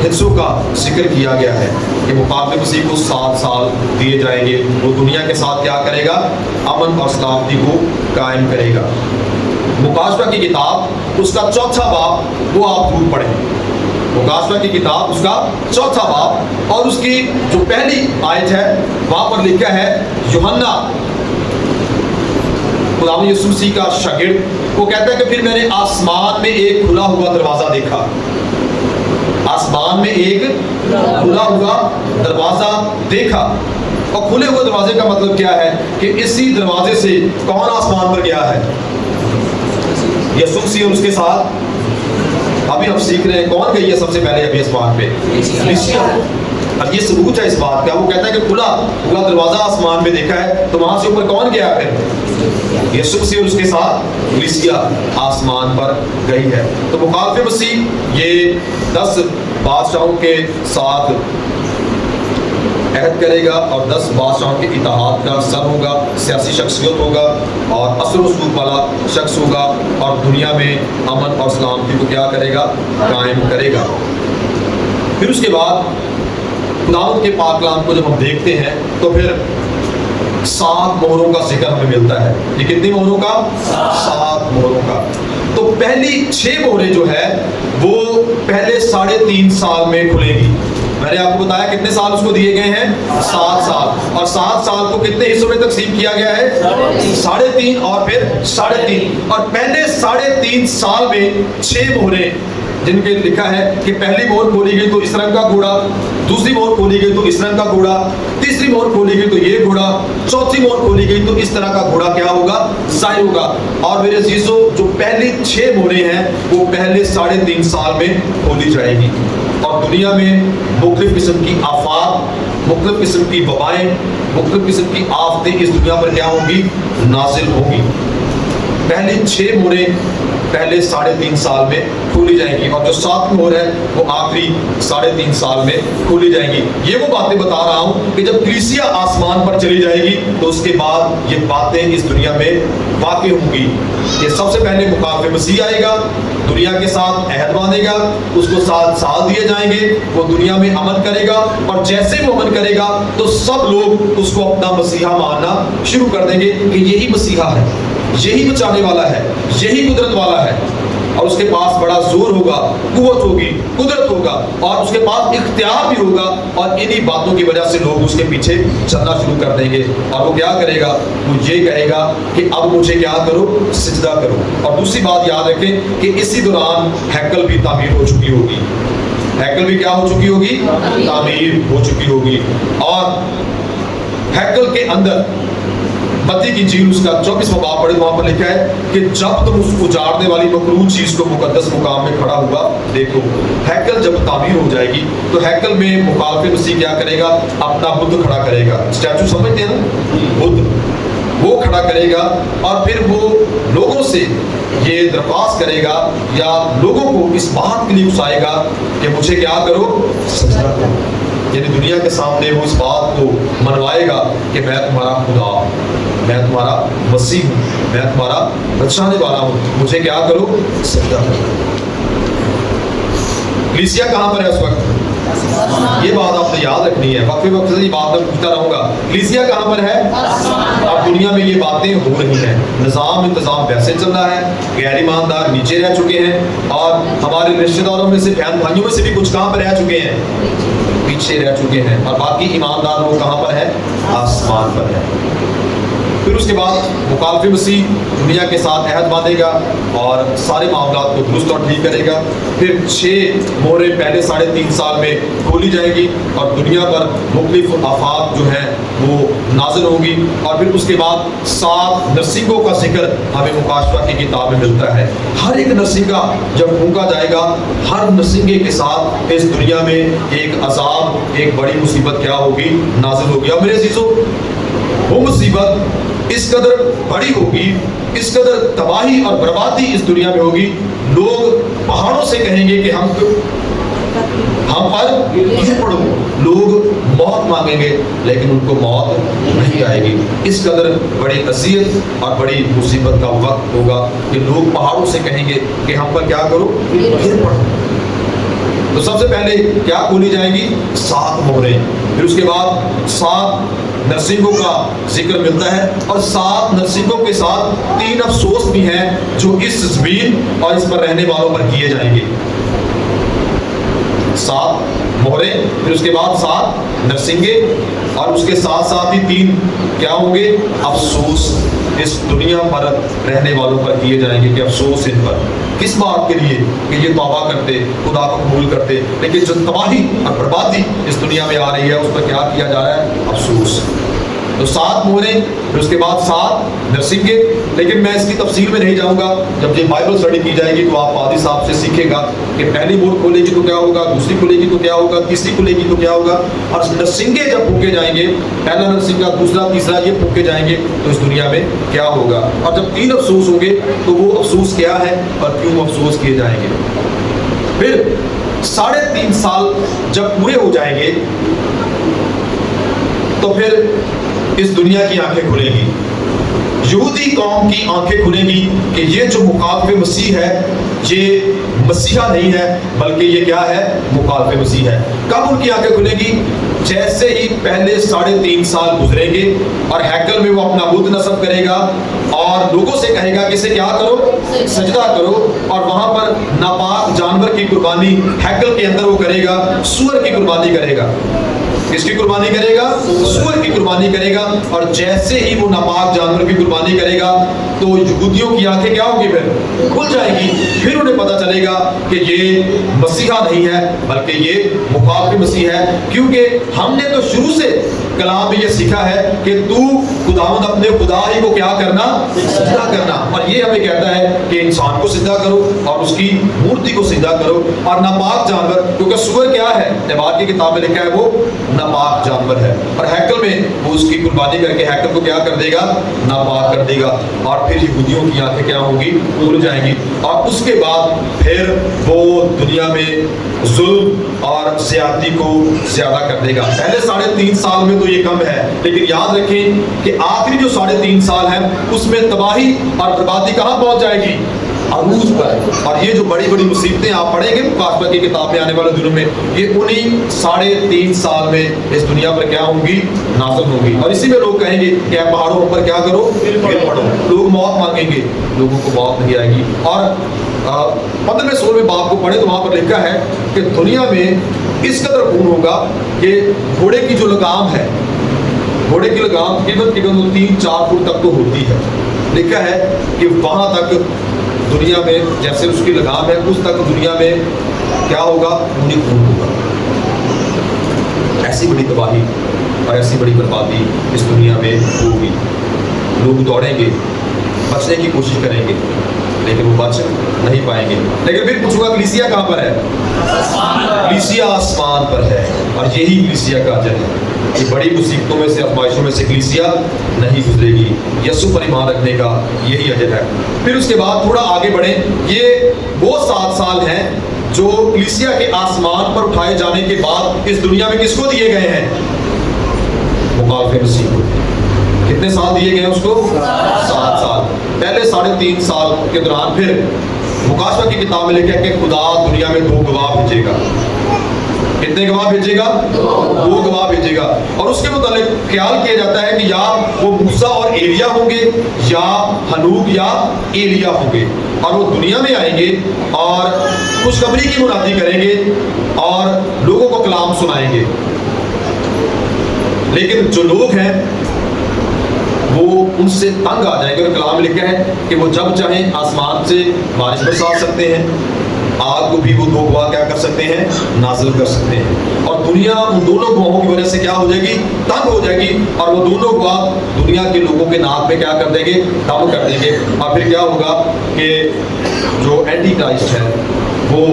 حصوں کا ذکر کیا گیا ہے کہ مخالف مسیح کو 7 سال دیے جائیں گے. وہ دنیا کے ساتھ کیا کرے گا؟ امن اور سلامتی کو قائم کرے گا. مکاشفہ کی کتاب اس کا 4تھا باب وہ آپ ضرور پڑھیں. مکاشفہ کی کتاب اس کا 4تھا باب اور اس کی جو پہلی آیت ہے وہاں پر لکھا ہے یوحنا خداوند یسوع مسیح کا شاگرد وہ کہتا ہے کہ پھر میں نے آسمان میں ایک کھلا ہوا دروازہ دیکھا. آسمان میں ایک کھلا ہوا دروازہ دیکھا. اور کھلے ہوئے دروازے کا مطلب کیا ہے؟ کہ اسی دروازے سے کون آسمان پر گیا ہے؟ یسوع مسیح اور اس کے ساتھ ابھی ہم سیکھ رہے ہیں کون گئی ہے سب سے پہلے ابھی آسمان پہ؟ کلیسیا. اور یہ ثبوت ہے اس بات کا. وہ کہتا ہے کہ کھلا ہوا دروازہ آسمان پہ دیکھا ہے تو وہاں سے اوپر کون گیا پھر؟ یسوع مسیح اور اس کے ساتھ کلیسیا آسمان پر گئی ہے. تو مخالف مسیح یہ 10 بادشاہوں کے ساتھ عہد کرے گا اور 10 بادشاہوں کے اتحاد کا سر ہوگا، سیاسی شخصیت ہوگا اور اثر و رسوخ والا شخص ہوگا اور دنیا میں امن اور سلامتی کو کیا کرے گا؟ قائم کرے گا۔ پھر اس کے بعد خداوند کے پاک کلام کو جب ہم دیکھتے ہیں تو پھر 7 مہروں کا ذکر ہمیں ملتا ہے۔ یہ کتنی مہروں کا؟ 7 مہروں کا۔ تو پہلی 6 مہریں جو ہے وہ پہلے 3.5 سال میں کھلیں گی۔ میں نے آپ کو بتایا کتنے سال اس کو دیے گئے ہیں؟ 7 سال، اور 7 سال کو کتنے حصوں میں تقسیم کیا گیا ہے؟ 3.5 اور پھر 3.5، اور پہلے 3.5 سال میں 6 مہریں جن کے لکھا ہے کہ پہلی مہر کھولی گئی تو اس رنگ کا گھوڑا، دوسری مہر کھولی گئی تو اس رنگ کا گھوڑا، تیسری مہر کھولی گئی تو یہ گھوڑا، چوتھی مہر کھولی گئی تو اس طرح کا گھوڑا کیا ہوگا؟ ظاہر ہوگا۔ اور میرے عزیزو جو پہلی 6 مہریں ہیں وہ پہلے 3.5 سال میں کھولی جائے گی، اور دنیا میں مختلف قسم کی آفات، مختلف قسم کی وبائیں، مختلف قسم کی آفتیں اس دنیا پر کیا ہوں گی؟ نازل ہوں گی۔ پہلی 6 مہریں پہلے 3.5 سال میں کھولی جائیں گی، اور جو 7 مہر ہے وہ آخری 3.5 سال میں کھولی جائیں گی۔ یہ وہ باتیں بتا رہا ہوں کہ جب کلیسیا آسمان پر چلی جائے گی تو اس کے بعد یہ باتیں اس دنیا میں واقع ہوں گی۔ یہ سب سے پہلے مخالف مسیح آئے گا، دنیا کے ساتھ عہد باندھے گا، اس کو 7 سال دیے جائیں گے، وہ دنیا میں عمل کرے گا، اور جیسے وہ عمل کرے گا تو سب لوگ اس کو اپنا مسیحا ماننا شروع کر دیں گے کہ یہی مسیحا ہے، یہی بچانے والا ہے، یہی قدرت والا ہے، اور اس کے پاس بڑا زور ہوگا، قوت ہوگی، قدرت ہوگا، اور اس کے پاس اختیار بھی ہوگا، اور انہی باتوں کی وجہ سے لوگ اس کے پیچھے چلنا شروع کر دیں گے۔ اور وہ کیا کرے گا؟ وہ یہ کہے گا کہ اب مجھے کیا کرو؟ سجدہ کرو۔ اور دوسری بات یاد رکھیں کہ اسی دوران ہیکل بھی تعمیر ہو چکی ہوگی، ہیکل بھی کیا ہو چکی ہوگی؟ تعمیر ہو چکی ہوگی، اور ہیکل کے اندر متی کی انجیل اس کا 24واں باب پڑھے، وہاں پر لکھا ہے کہ جب تم اس اجاڑنے والی مکروہ چیز کو مقدس مقام میں کھڑا ہوا دیکھو۔ ہیکل جب تعمیر ہو جائے گی تو ہیکل میں مخالف مسیح کیا کرے گا؟ اپنا بت کھڑا کرے گا، اسٹیچو سمجھتے ہیں نا، بت وہ کھڑا کرے گا، اور پھر وہ لوگوں سے یہ درخواست کرے گا یا لوگوں کو اس بات کے لیے اکسائے گا کہ مجھے کیا کرو؟ سجدہ کرو۔ یعنی دنیا کے سامنے وہ اس بات کو منوائے گا کہ میں تمہارا خدا، میں تمہارا مسیح ہوں، میں تمہارا بچانے والا ہوں، مجھے کیا کرو؟ سجدہ کرو۔ کلیسیا کہاں پر ہے اس وقت؟ یہ بات آپ نے یاد رکھنی ہے، وقت وقت سے یہ بات میں پوچھتا رہوں گا، کلیسیا کہاں پر ہے؟ اب دنیا میں یہ باتیں ہو رہی ہیں، نظام انتظام ویسے چل رہا ہے، غیر ایماندار نیچے رہ چکے ہیں، اور ہمارے رشتہ داروں میں سے، بہن بھائیوں میں سے بھی کچھ کہاں پر رہ چکے ہیں؟ پیچھے رہ چکے ہیں، اور باقی ایماندار وہ کہاں پر ہے؟ آسمان پر ہے۔ پھر اس کے بعد مخالف مسیح دنیا کے ساتھ عہد باندھے گا اور سارے معاملات کو درست اور ٹھیک کرے گا۔ پھر 6 مہریں پہلے 3.5 سال میں کھولی جائیں گی، اور دنیا پر مختلف آفات جو ہیں وہ نازل ہوں گی، اور پھر اس کے بعد 7 نرسنگوں کا ذکر ہمیں مکاشفہ کی کتاب میں ملتا ہے۔ ہر ایک نرسنگا جب پھونکا جائے گا، ہر نرسنگے کے ساتھ اس دنیا میں ایک عذاب، ایک بڑی مصیبت کیا ہوگی؟ نازل ہوگی۔ اور میرے عزیزو وہ مصیبت اس قدر بڑی ہوگی، اس قدر تباہی اور بربادی اس دنیا میں ہوگی، لوگ پہاڑوں سے کہیں گے کہ ہم پر گر پڑو، لوگ موت مانگیں گے لیکن ان کو موت نہیں آئے گی۔ اس قدر بڑی اذیت اور بڑی مصیبت کا وقت ہوگا کہ لوگ پہاڑوں سے کہیں گے کہ ہم پر کیا کرو؟ گر پڑو۔ تو سب سے پہلے کیا کھولی جائیں گی؟ 7 مہریں۔ پھر اس کے بعد 7 نرسنگوں کا ذکر ملتا ہے، اور 7 نرسنگوں کے ساتھ 3 افسوس بھی ہیں جو اس زمین اور اس پر رہنے والوں پر کیے جائیں گے۔ 7 مہریں، پھر اس کے بعد 7 نرسنگے، اور اس کے ساتھ ساتھ ہی 3 کیا ہوں گے؟ افسوس اس دنیا پر رہنے والوں پر کیے جائیں گے کہ افسوس ان پر، کس بات کے لیے؟ کہ یہ توبہ کرتے، خدا کو قبول کرتے، لیکن جو تباہی اور بربادی اس دنیا میں آ رہی ہے اس پر کیا کیا جا رہا ہے؟ افسوس۔ تو 7 مہریں، پھر اس کے بعد 7 نرسنگے، لیکن میں اس کی تفصیل میں نہیں جاؤں گا۔ جب یہ بائبل اسٹڈی کی جائے گی تو آپ پادری صاحب سے سیکھے گا کہ پہلی مہر کھولے گی تو کیا ہوگا، دوسری کھولے گی تو کیا ہوگا، تیسری کھولے گی تو کیا ہوگا، اور نرسنگے جب پھونکے جائیں گے، پہلا نرسنگا، دوسرا، تیسرا، یہ پھونکے جائیں گے تو اس دنیا میں کیا ہوگا۔ اور جب 3 افسوس ہوں گے تو وہ افسوس کیا ہے اور کیوں افسوس کیے جائیں گے۔ پھر 3.5 سال جب پورے ہو جائیں گے तो फिर इस दुनिया की आंखें खुलेगी, यहूदी कौम की आंखें खुलेंगी कि ये जो मुखालिफ मसीह है ये मसीहा नहीं है, बल्कि ये क्या है, मुखालिफ मसीह है। कब उनकी आंखें खुलेगी? जैसे ही पहले 3.5 साल गुजरेंगे और हैकल में वो अपना बुत नस्ब करेगा और लोगों से कहेगा कि इसे क्या करो, सजदा करो, और वहां पर नापाक जानवर की कुर्बानी हैकल के अंदर वो करेगा, सूअर की कुर्बानी करेगा। किसकी कुर्बानी करेगा? सूअर की कुर्बानी करेगा। और जैसे ही वो नापाक जानवर की कुर्बानी करेगा तो यहूदियों की आंखें क्या होगी, फिर खुल जाएगी। फिर उन्हें पता चलेगा कि ये मसीहा नहीं है, बल्कि ये मुखालिफ मसीह है, क्योंकि हमने तो शुरू से कलाम में ये सीखा है कि तू खुदावंद अपने खुदा ही को क्या करना, सिजदा करना। और ये हमें कहता है कि इंसान को सिजदा करो और उसकी मूर्ति को सिजदा करो। और नापाक जानवर, क्योंकि सूअर क्या है, तौरात की किताब में लिखा है वो नापाक जानवर है, और हैकल में वो उसकी कुर्बानी करके हैकल को क्या कर देगा, नापाक कर देगा। और फिर यहूदियों की आंखें क्या होंगी, खुल जाएंगी। और उसके बाद फिर वो दुनिया में जुल्म और ज्यादती को ज्यादा कर देगा। पहले 3.5 साल में तो ये कम है, लेकिन याद रखें कि आखिरी जो 3.5 साल है उसमें तबाही और बर्बादी कहाँ पहुंच जाएगी, अरूज पर। और ये जो बड़ी बड़ी मुसीबतें आप पढ़ेंगे मुकाशबा की किताब में आने वाले दिनों में, ये उन्हीं 3.5 साल में इस दुनिया पर क्या होंगी, नाज़िल होंगी। और इसी में लोग कहेंगे कि आप पहाड़ों पर क्या करो, फिर पढ़ो। लोग मौत मांगेंगे, लोगों को मौत नहीं आएगी। और 15वें 16वें बाब को पढ़े तो वहां पर लिखा है कि दुनिया में इस कदर खून होगा कि घोड़े की जो लगाम है, घोड़े की लगाम तकरीबन 3-4 फुट तक तो होती है। लिखा है कि वहां तक दुनिया में जैसे उसकी लगाम है उस तक दुनिया में क्या होगा, खून खून होगा। ऐसी बड़ी तबाही और ऐसी बड़ी बर्बादी इस दुनिया में होगी। लोग दौड़ेंगे, बचने की कोशिश करेंगे, लेकिन वो बच नहीं पाएंगे। लेकिन फिर पूछूंगा कलीसिया कहाँ पर है? कलीसिया आसमान पर है, और यही कलीसिया का अजर है। ये बड़ी मुसीबतों में से, आजमाइशों में से कलीसिया नहीं गुजरेगी। यीशु पर ईमान रखने का यही अजर है। फिर उसके बाद थोड़ा आगे बढ़े, ये वो 7 साल हैं जो कलीसिया के आसमान पर उठाए जाने के बाद इस दुनिया में किसको दिए गए हैं, मुखालिफ मसीह को। कितने साल दिए गए उसको? 7 साल। पहले 3.5 साल के दौरान फिर मुकाशबा की किताब में लिखा है कि खुदा दुनिया में 2 गवाह भेजेगा। कितने गवाह भेजेगा? 2 गवाह भेजेगा। और उसके मुताबिक ख्याल किया जाता है कि या वो मूसा और एलिया होंगे, या हनूक या एलिया होंगे, और वो दुनिया में आएंगे और खुशखबरी की मुनादी करेंगे और लोगों को कलाम सुनाएंगे। लेकिन जो लोग हैं वो उनसे तंग आ जाएंगे। और कलाम लिखा है कि वो जब चाहें आसमान से बारिश बरसा सकते हैं, आग को भी वो 2 गवाह क्या कर सकते हैं, नाज़िल कर सकते हैं। और दुनिया उन दोनों गवाहों की वजह से क्या हो जाएगी, तंग हो जाएगी। और वो दोनों गवाह दुनिया के लोगों के नाक में क्या कर देंगे, दम कर देंगे। और फिर क्या होगा कि जो एंटी क्राइस्ट है वो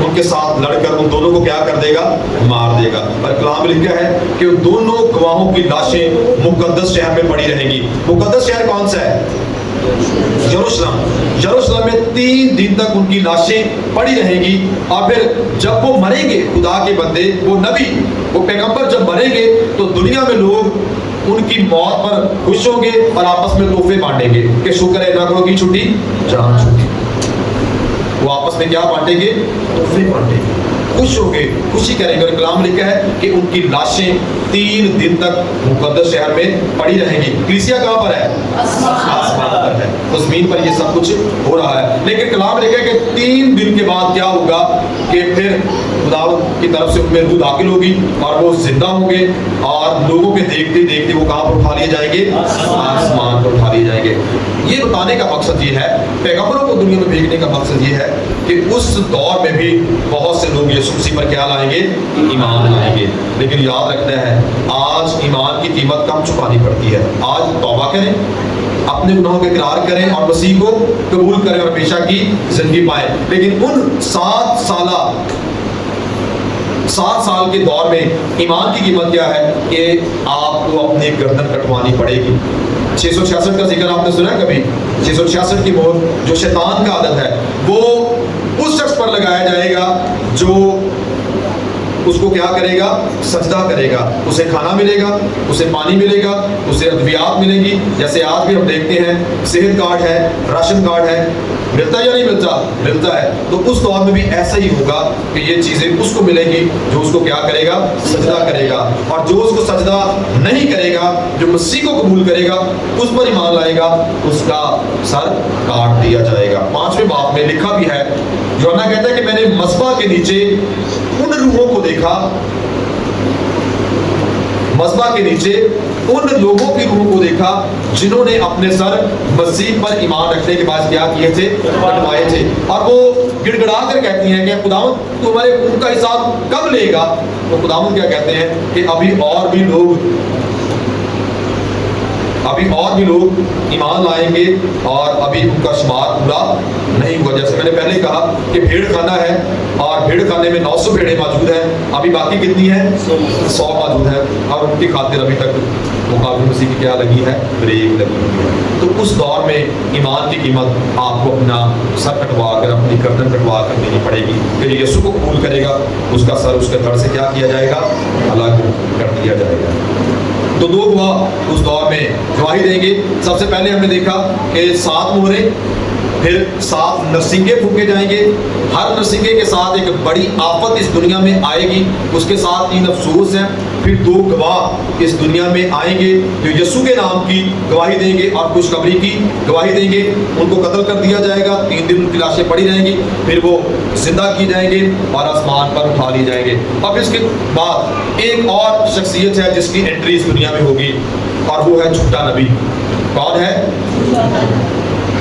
उनके साथ लड़कर उन दोनों को क्या कर देगा, मार देगा। और कलाम लिखा है कि उन दोनों गवाहों की लाशें मुकद्दस शहर में पड़ी रहेंगी। मुकद्दस शहर कौन सा है? यरूशलेम। यरूशलेम में 3 दिन तक उनकी लाशें पड़ी रहेंगी। और फिर जब वो मरेंगे, खुदा के बंदे, वो नबी, वो पैगंबर जब मरेंगे तो दुनिया में लोग उनकी मौत पर खुश होंगे और आपस में तोहफे बांटेंगे कि शुक्र है नौकरों की छुट्टी, जान छुट्टी। वो आपस में क्या बांटेंगे, तोहफे बांटेंगे, खुश होंगे, खुशी करेंगे। और कलाम लिखा है कि उनकी लाशें 3 दिन तक मुकद्दस शहर में पड़ी रहेंगी। कलीसिया कहाँ पर है? आसमान पर है। तो जमीन पर ये सब कुछ हो रहा है। लेकिन कलाम लिखा है कि 3 दिन के बाद क्या होगा कि फिर खुदावंद की तरफ से उनमें रूह दाखिल होगी और वो जिंदा होंगे और लोगों के देखते देखते वो कहाँ पर उठा लिए जाएंगे, आसमान पर उठा लिए जाएंगे। ये बताने का मकसद ये है, पैगंबरों को दुनिया में भेजने का मकसद ये है कि उस दौर में भी बहुत से लोग यीशु मसीह पर क्या लाएंगे, ईमान लाएंगे। लेकिन याद रखना है, आज ईमान की कीमत कम चुकानी पड़ती है। आज तौबा करें, अपने गुनाहों का इकरार करें और मसीह को कबूल करें और हमेशा की जिंदगी पाएं। लेकिन उन 7 साल के दौर में ईमान की कीमत क्या है कि आपको अपनी गर्दन कटवानी पड़ेगी। 666 का जिक्र आपने सुना है कभी? 666 की मोहर जो शैतान का आदत है वो उस शख्स पर लगाया जाएगा जो اس کو کیا کرے گا؟ سجدہ کرے گا. اسے کھانا ملے گا, اسے پانی ملے گا, اسے ادویات ملیں گی. جیسے آج بھی ہم دیکھتے ہیں صحت کارڈ ہے, راشن کارڈ ہے, ملتا ہے یا نہیں ملتا؟ ملتا ہے. تو اس دور میں بھی ایسا ہی ہوگا کہ یہ چیزیں اس کو ملے گی جو اس کو کیا کرے گا؟ سجدہ کرے گا. اور جو اس کو سجدہ نہیں کرے گا, جو مسیح کو قبول کرے گا, اس پر ایمان لائے گا, اس کا سر کاٹ دیا جائے گا. 5ویں باب میں لکھا بھی ہے, یوحنا کہتا ہے کہ میں نے مذبح کے نیچے ان روحوں کو دیکھا, مذبح کے نیچے ان لوگوں کی روحوں کو دیکھا جنہوں نے اپنے سر مسیح پر ایمان رکھنے کے بعد کیا کیے تھے؟ کٹوائے تھے. اور وہ گڑ گڑا کر کہتی ہیں کہ خداوند تو ہمارے خون کا حساب کب لے گا؟ تو خداوند کیا کہتے ہیں کہ ابھی اور بھی لوگ ایمان لائیں گے اور ابھی ان کا شمار پورا نہیں ہوا. جیسے میں نے پہلے کہا کہ بھیڑ خانہ ہے اور بھیڑ خانے میں 900 بھیڑیں موجود ہیں, ابھی باقی کتنی ہیں؟ 100 موجود ہیں, اور ان کی خاطر ابھی تک مقابل مسیح کی کیا لگی ہے؟ بریک لگی ہوئی ہے. تو اس دور میں ایمان کی قیمت آپ کو اپنا سر کٹوا کر, اپنی گردن کٹوا کر دینی پڑے گی. کہ یسوع کو قبول کرے گا, اس کا سر اس کے دھڑ سے کیا کیا جائے گا؟ الگ کر دیا جائے گا. تو 2 گواہ اس دور میں گواہی دیں گے. سب سے پہلے ہم نے دیکھا کہ 7 مہریں, پھر 7 نرسنگے پھونکے جائیں گے. ہر نرسنگے کے ساتھ ایک بڑی آفت اس دنیا میں آئے گی, اس کے ساتھ 3 افسوس ہیں. پھر 2 گواہ اس دنیا میں آئیں گے جو یسوع کے نام کی گواہی دیں گے اور خوشخبری کی گواہی دیں گے. ان کو قتل کر دیا جائے گا, 3 دن ان کی لاشیں پڑی رہیں گی, پھر وہ زندہ کی جائیں گے اور آسمان پر اٹھا لی جائیں گے. اب اس کے بعد ایک اور شخصیت ہے جس کی انٹری اس دنیا میں ہوگی, اور وہ ہے جھوٹا نبی. کون ہے؟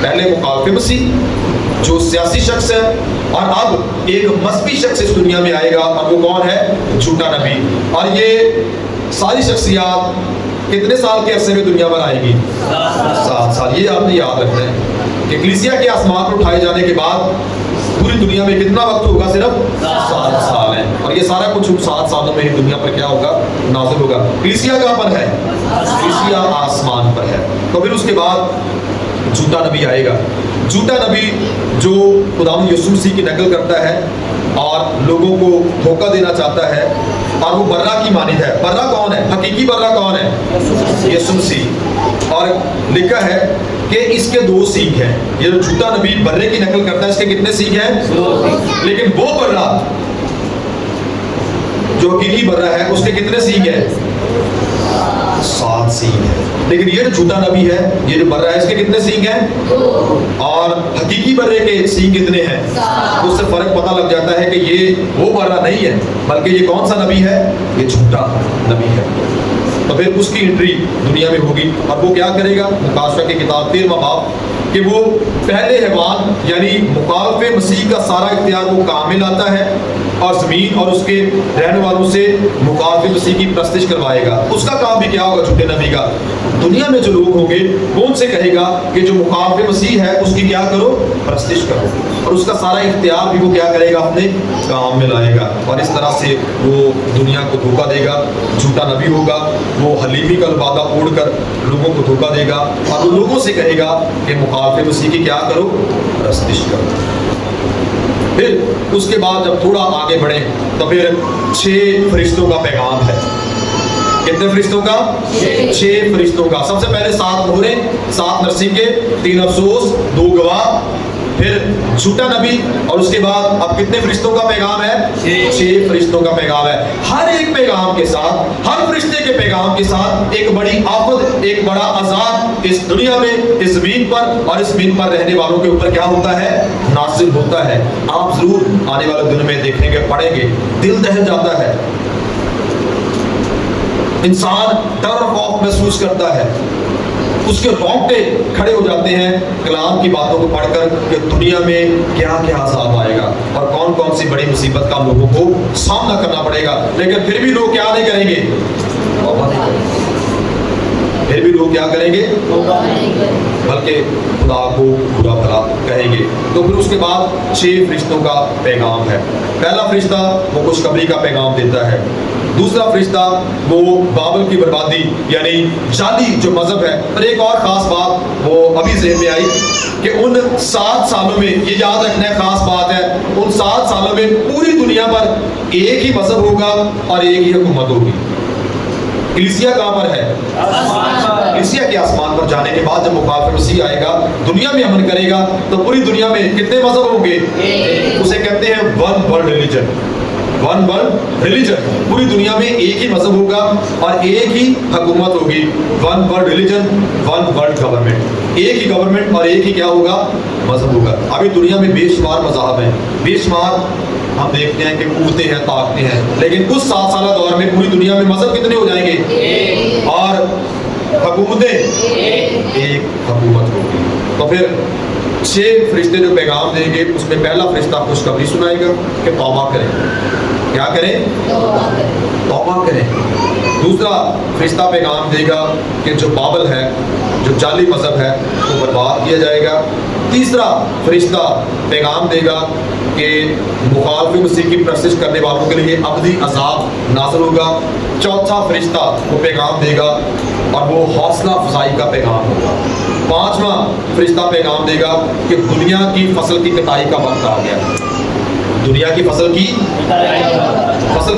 پہلے مخالف مسیح جو سیاسی شخص ہے, اور اب ایک مذہبی شخص اس دنیا میں آئے گا, اور وہ کون ہے؟ جھوٹا نبی. اور یہ ساری شخصیات کتنے سال کے عرصے میں دنیا پر آئے گی؟ 7 سال. یہ آپ نے یاد رکھنا ہے کہ کلیسیا کے آسمان پر اٹھائے جانے کے بعد پوری دنیا میں کتنا وقت ہوگا؟ صرف 7 سال ہے. اور یہ سارا کچھ 7 سالوں میں ہی دنیا پر کیا ہوگا؟ نازل ہوگا. کلیسیا کہاں پر ہے؟ کلیسیا آسمان پر ہے. تو پھر اس کے بعد جھوٹا نبی آئے گا. جھوٹا نبی جو خداوند یسوع مسیح کی نقل کرتا ہے اور لوگوں کو دھوکہ دینا چاہتا ہے, اور وہ برہ کی مانند ہے. برہ کون ہے؟ حقیقی برہ کون ہے؟ یسوع مسیح. اور لکھا ہے کہ اس کے 2 سینگ ہیں. یہ جو جھوٹا نبی برے کی نقل کرتا ہے, اس کے کتنے سینگ ہیں؟ لیکن وہ برہ جو حقیقی برہ ہے, اس کے کتنے سینگ ہیں؟ 7 سینگ ہیں. لیکن یہ جو جھوٹا نبی ہے, یہ جو برہ ہے, اس کے کتنے سینگ ہیں؟ اور حقیقی برے کے سینگ کتنے ہیں؟ اس سے فرق پتہ لگ جاتا ہے کہ یہ وہ برہ نہیں ہے, بلکہ یہ کون سا نبی ہے؟ یہ جھوٹا نبی ہے. تو پھر اس کی انٹری دنیا میں ہوگی, اور وہ کیا کرے گا؟ مکاشفہ کی کتاب 13واں باب کہ وہ پہلے حیوان یعنی مخالف مسیح کا سارا اختیار وہ کام میں لاتا ہے, اور زمین اور اس کے رہنے والوں سے مخالف مسیح کی پرستش کروائے گا. اس کا کام بھی کیا ہوگا جھوٹے نبی کا؟ دنیا میں جو لوگ ہوں گے وہ ان سے کہے گا کہ جو مخالف مسیح ہے اس کی کیا کرو؟ پرستش کرو. اور اس کا سارا اختیار بھی وہ کیا کرے گا؟ اپنے کام میں لائے گا. اور اس طرح سے وہ دنیا کو دھوکہ دے گا. جھوٹا نبی ہوگا, وہ حلیمی کا لبادہ اوڑھ کر لوگوں کو دھوکہ دے گا, اور وہ لوگوں سے کہے گا کہ مخالف مسیح کی کیا کرو؟ پرستش کرو. پھر اس کے بعد جب تھوڑا آگے بڑھیں تو پھر 6 فرشتوں کا پیغام ہے. کتنے فرشتوں کا؟ 6 فرشتوں کا. سب سے پہلے 7 مہریں, 7 نرسنگے, 3 افسوس, 2 گواہ, پھر جھوٹا نبی, اور اس کے بعد اب کتنے فرشتوں کا پیغام ہے؟ 6 فرشتوں کا پیغام ہے. ہر ایک پیغام کے ساتھ, ہر فرشتے کے پیغام کے ساتھ ایک بڑی آفت, ایک بڑا عذاب اس دنیا میں, اس زمین پر اور اس زمین پر رہنے والوں کے اوپر کیا ہوتا ہے؟ نازل ہوتا ہے. آپ ضرور آنے والے دنوں میں دیکھیں گے, پڑھیں گے, دل دہل جاتا ہے. انسان ڈر اور خوف محسوس کرتا ہے, اس کے رونگٹے کھڑے ہو جاتے ہیں کلام کی باتوں کو پڑھ کر کہ دنیا میں کیا کیا عذاب آئے گا اور کون کون سی بڑی مصیبت کا لوگوں کو سامنا کرنا پڑے گا. لیکن پھر بھی لوگ کیا نہیں کریں گے؟ پھر بھی لوگ کیا کریں گے؟ بلکہ خدا کو برا بھلا کہیں گے. تو پھر اس کے بعد 6 فرشتوں کا پیغام ہے. پہلا فرشتہ وہ خوشخبری کا پیغام دیتا ہے. दूसरा फरिश्ता वो बाबल की बर्बादी यानी जाली जो मजहब है। और एक और ख़ास बात वो अभी ज़हन में आई कि उन 7 सालों में, ये याद रखना है, ख़ास बात है, उन 7 सालों में पूरी दुनिया पर एक ही मजहब होगा और एक ही हुकूमत होगी। कलीसिया कहाँ पर है? कलीसिया के आसमान पर जाने के बाद जब मुखालिफ मसीह आएगा, दुनिया में अमन करेगा, तो पूरी दुनिया में कितने मजहब होंगे? उसे कहते हैं one world religion. One world religion, पूरी दुनिया में एक ही मजहब होगा और एक ही हुकूमत होगी। One world religion, one world government, एक ही गवर्नमेंट और एक ही क्या होगा? मजहब होगा। अभी दुनिया में बेशुमार मज़ाहब हैं, बेशुमार हम देखते हैं कि कूदते हैं, ताकते हैं, लेकिन कुछ 7 साल दौर में पूरी दुनिया में मजहब कितने हो जाएंगे? और हुकूमतें एक हुकूमत होगी। तो फिर 6 फरिश्ते जो पैगाम देंगे, उसमें पहला फरिश्ता खुशखबरी सुनाएगा कि तौबा करें। क्या करें? तौबा करें। दूसरा फरिश्ता पैगाम देगा कि जो बाबल है, जो जाली मजहब है, वो बर्बाद किया जाएगा। तीसरा फरिश्ता पैगाम देगा कि मुखालिफ मसीह की परस्तिश करने वालों के लिए अबदी अजाब नाज़िल होगा। चौथा फरिश्ता वो पैगाम देगा और वो हौसला अफजाई का पैगाम होगा। 5वां फरिश्ता पैगाम देगा कि दुनिया की फसल की कटाई का वक्त आ गया। दुनिया की फसल की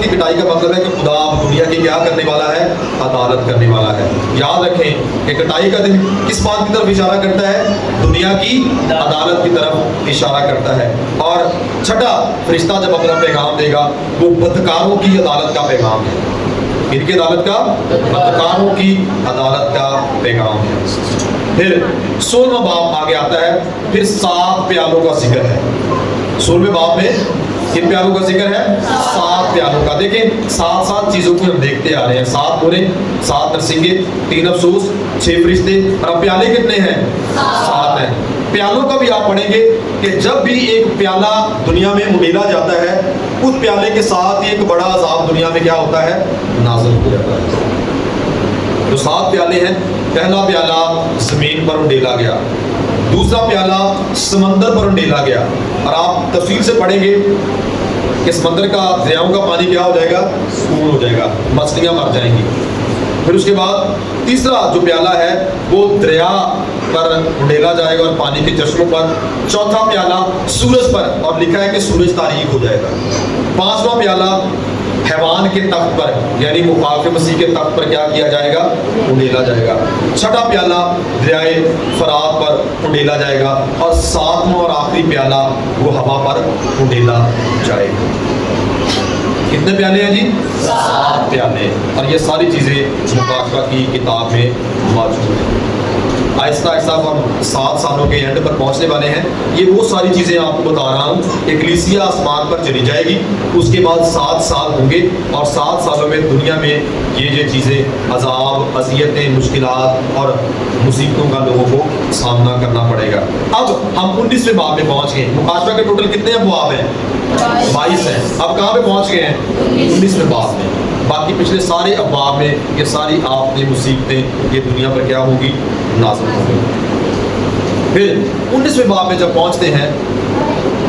कटाई का मतलब है कि खुदा दुनिया की क्या करने वाला है? अदालत करने वाला है। याद रखें कि कटाई का दिन किस बात की तरफ इशारा करता है? दुनिया की अदालत की तरफ इशारा करता है। और छठा फरिश्ता जब अपना पैगाम देगा, वो बदकारों की अदालत का पैगाम है। इनकी अदालत का, बदकारों की अदालत का पैगाम है। फिर 16वां बाब आगे आता है, फिर 7 प्यालों का जिक्र है। 16वें बाब में किन प्यालों का जिक्र है? 7 प्यालों का। देखें 7 चीज़ों को हम देखते आ रहे हैं। 7 बोले, 7 नरसिंगे, 3 अफसोस, 6 फरिश्ते, और प्याले कितने हैं? 7 हैं। प्यालों का भी आप पढ़ेंगे कि जब भी एक प्याला दुनिया में उंडेला जाता है, उस प्याले के साथ ही एक बड़ा अजाब दुनिया में क्या होता है? नाज़िल हो जाता है। जो 7 प्याले हैं, पहला प्याला जमीन पर उंडेला गया, दूसरा प्याला समंदर पर उंडेला गया। और आप तफसील से पढ़ेंगे कि समंदर का, दरियाओं का पानी क्या हो जाएगा? सून हो जाएगा, मछलियाँ मर जाएंगी। फिर उसके बाद तीसरा जो प्याला है वो दरिया पर उंडेला जाएगा और पानी के चश्मों पर। चौथा प्याला सूरज पर, और लिखा है कि सूरज तारीक हो जाएगा। 5वां प्याला हैवान के तख्त पर, यानी मुखालिफ मसीह के तख्त पर क्या किया जाएगा? उंडेला जाएगा। छठा प्याला दरियाए फरात पर उंडेला जाएगा। और 7वां और आखिरी प्याला वो हवा पर उंडेला जाएगा। कितने प्याले हैं जी? 7 प्याले। और ये सारी चीज़ें मुकाशवा की किताब में मौजूद हैं। आहिस्ता आहिस्ता हम 7 सालों के एंड पर पहुंचने वाले हैं। ये वो सारी चीज़ें आपको बता रहा हूँ। कलीसिया आसमान पर चली जाएगी, उसके बाद 7 साल होंगे, और 7 सालों में दुनिया में ये चीज़ें, अजाब, अज़ियतें, मुश्किलात और मुसीबतों का लोगों को सामना करना पड़ेगा। अब हम 19वें बाब में पहुँच गए। मुकाशवा के टोटल कितने अबवाब हैं? 22 हैं। अब कहाँ पे पहुँच गए हैं? 19वें बाब में। बाकी पिछले सारे अबवाब में ये सारी आफतें, मुसीबतें ये दुनिया पर क्या होगी? नाज़िल होगी। फिर 19वें बाब में जब पहुंचते हैं,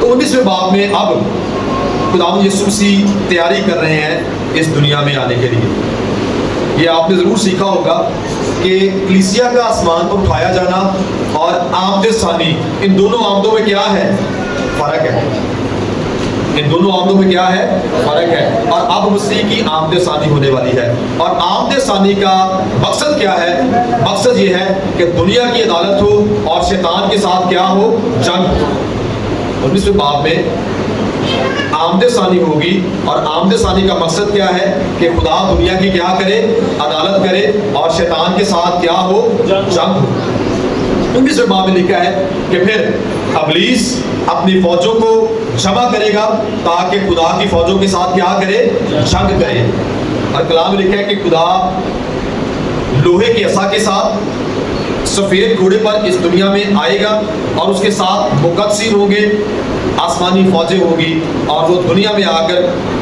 तो 19वें बाब में अब खुदावंद यीशु मसीह तैयारी कर रहे हैं इस दुनिया में आने के लिए। ये आपने ज़रूर सीखा होगा कि कलीसिया का आसमान पर उठाया जाना और आमद सानी, इन दोनों आमदों में क्या है? फ़र्क है। इन दोनों आमदों में क्या है? फ़र्क है। और अब मसीह की आमद सानी होने वाली है। और आमद सानी का मकसद क्या है? मकसद ये है कि दुनिया की अदालत हो और शैतान के साथ क्या हो? जंग हो। 19वें बाब में आमद सानी होगी, और आमद सानी का मकसद क्या है? कि खुदा दुनिया की क्या करे? अदालत करे, और शैतान के साथ क्या हो? जंग हो। 19वें बाब में लिखा है कि फिर अबलीस अपनी फौजों को जमा करेगा ताकि खुदा की फौजों के साथ क्या करे? जंग करे। और कलाम में लिखा है कि खुदा लोहे की असा के साथ सफ़ेद घोड़े पर इस दुनिया में आएगा, और उसके साथ मुकद्दसीन होंगे, आसमानी फौजें होंगी, और वो दुनिया में आकर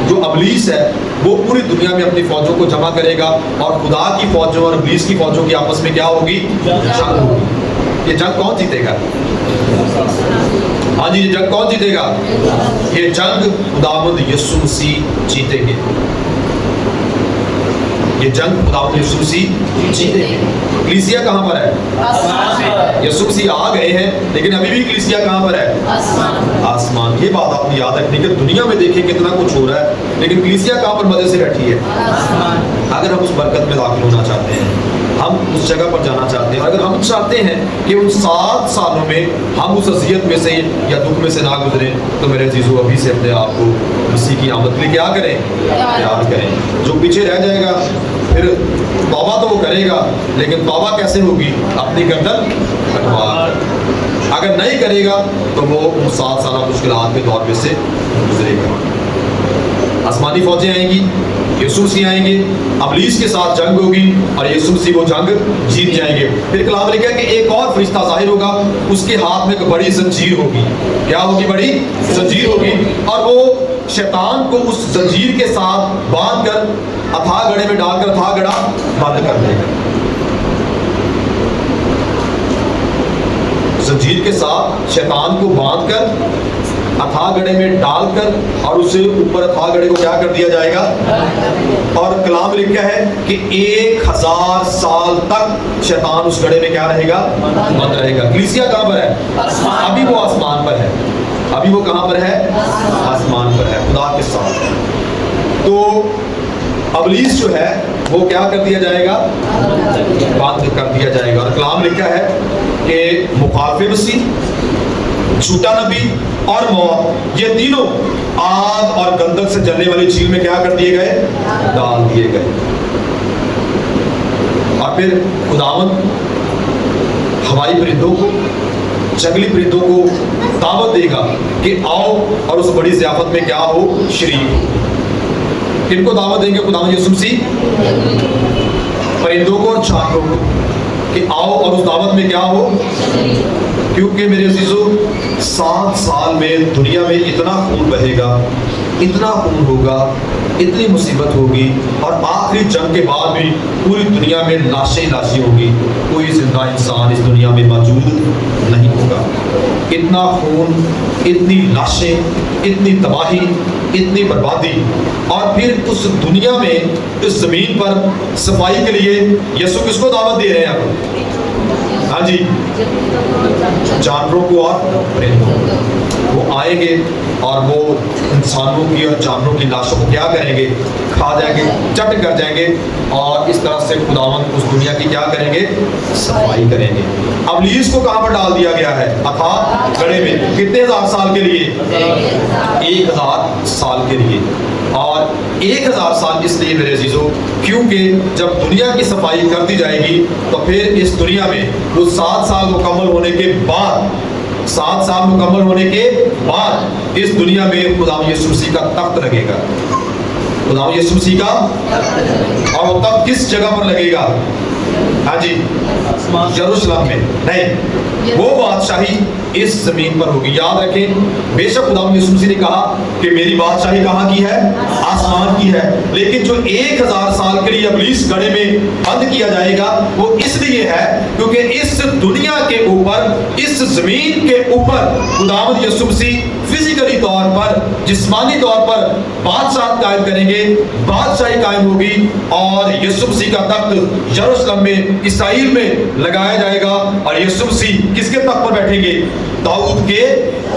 जो अबलीस है वो पूरी दुनिया में अपनी फौजों को जमा करेगा, और खुदा की फौजों और अबलीस की फौजों की आपस में क्या होगी? जंग होगी। ये जंग कौन जीतेगा? हाँ जी, ये जंग कौन जीतेगा? ये जंग खुदावंद यीशु मसीह जीतेंगे। یہ جنگ خداوند یسوع مسیح جیتے ہیں۔ کلیسیا کہاں پر ہے؟ یسوع مسیح آ گئے ہیں، لیکن ابھی بھی کلیسیا کہاں پر ہے؟ آسمان۔ یہ بات آپ نے یاد رکھنی کہ دنیا میں دیکھیں کتنا کچھ ہو رہا ہے، لیکن کلیسیا کہاں پر مزے سے بیٹھی ہے؟ اگر ہم اس برکت میں داخل ہونا چاہتے ہیں، ہم اس جگہ پر جانا چاہتے ہیں، اگر ہم چاہتے ہیں کہ ان 7 سالوں میں ہم اس اذیت میں سے یا دکھ میں سے نہ گزریں، تو میرے عزیزو ابھی سے اپنے آپ کو مسیح کی آمد کے لیے کیا کریں؟ تیار کریں۔ جو پیچھے رہ جائے گا پھر توبہ تو وہ کرے گا، لیکن توبہ کیسے ہوگی؟ اپنی گردن کٹوا کر۔ اگر نہیں کرے گا تو وہ 7 سالہ مشکلات کے دور میں سے گزرے گا۔ آسمانی فوجیں آئیں گی، یسوع مسیح آئیں گے، ابلیس کے ساتھ جنگ ہوگی اور یسوع مسیح وہ جنگ جیت جائیں گے۔ پھر کلام لکھا ہے کہ ایک اور فرشتہ ظاہر ہوگا، اس کے ہاتھ میں ایک بڑی زنجیر ہوگی۔ کیا ہوگی؟ بڑی زنجیر ہوگی، اور وہ شیطان کو اس زنجیر کے ساتھ باندھ کر اتھاہ گڑھے میں ڈال کر اتھاہ گڑھا بند کر دے گا۔ زنجیر کے ساتھ شیطان کو باندھ کر اتھاہ گڑھے میں ڈال کر اور اسے اوپر اتھاہ گڑھے کو کیا کر دیا جائے گا؟ اور کلام لکھا ہے کہ 1000 سال تک شیطان اس گڑھے میں کیا رہے گا؟ بند رہے گا۔ کلیسیا کہاں پر ہے؟ ابھی وہ آسمان پر ہے۔ ابھی وہ کہاں پر ہے؟ آسمان پر ہے، خدا کے ساتھ ہے۔ تو ابلیس جو ہے وہ کیا کر دیا جائے گا؟ بند کر دیا جائے گا۔ اور کلام لکھا ہے کہ مخالف مسیح، جھوٹا نبی اور موت، یہ تینوں آگ اور گندک سے جلنے والی جھیل میں کیا کر دیے گئے؟ ڈال دیے گئے۔ اور پھر خداوند ہوائی پرندوں کو، جنگلی پرندوں کو دعوت دے گا کہ آؤ اور اس بڑی ضیافت میں کیا ہو؟ شریک ہو۔ کن کو دعوت دیں گے خداوند یسوع مسیح؟ پرندوں کو اور جانوروں کو، کہ آؤ اور اس دعوت میں کیا ہو؟ کیونکہ میرے عزیزو 7 سال میں دنیا میں اتنا خون بہے گا، اتنا خون ہوگا، اتنی مصیبت ہوگی، اور آخری جنگ کے بعد بھی پوری دنیا میں لاشیں لاشیں ہوگی، کوئی زندہ انسان اس دنیا میں موجود نہیں ہوگا۔ اتنا خون، اتنی لاشیں، اتنی تباہی، اتنی بربادی، اور پھر اس دنیا میں، اس زمین پر صفائی کے لیے یسوع کس کو دعوت دے رہے ہیں؟ ہاں جی، جانوروں کو اور پرندوں کو۔ وہ آئیں گے اور وہ انسانوں کی اور جانوروں کی لاشوں کو کیا کریں گے؟ کھا جائیں گے، چٹ کر جائیں گے، اور اس طرح سے خداوند اس دنیا کی کیا کریں گے؟ صفائی کریں گے۔ ابلیس کو کہاں پر ڈال دیا گیا ہے؟ اتھاہ گڑھے میں۔ کتنے 1000 سال کے لیے؟ 1000 سال کے لیے۔ اور 1000 سال اس لیے میرے عزیزو کیونکہ جب دنیا کی صفائی کر دی جائے گی تو پھر اس دنیا میں وہ 7 سال مکمل ہونے کے بعد، 7 سال مکمل ہونے کے بعد اس دنیا میں خداوند یسوع مسیح کا تخت لگے گا۔ خداوند یسوع مسیح کا، اور وہ تخت کس جگہ پر لگے گا؟ ہاں جی، یروشلم میں نہیں، وہ بادشاہی اس زمین پر ہوگی۔ یاد رکھیں، بے شک خداوند یسوع مسیح نے کہا کہ میری بادشاہی کہاں کی ہے؟ آسمان کی ہے، لیکن جو 1000 سال کے لیے ابلیس گڑھے میں بند کیا جائے گا وہ اس لیے ہے کیونکہ اس دنیا کے اوپر، اس زمین کے اوپر خداوند یسوع مسیح فزیکلی طور پر، جسمانی طور پر بادشاہت قائم کریں گے، بادشاہی قائم ہوگی، اور یسوع مسیح کا تخت یروشلم میں، اسرائیل میں لگایا جائے گا۔ اور یسوع مسیح کس کے تخت پر بیٹھیں گے؟ داؤد کے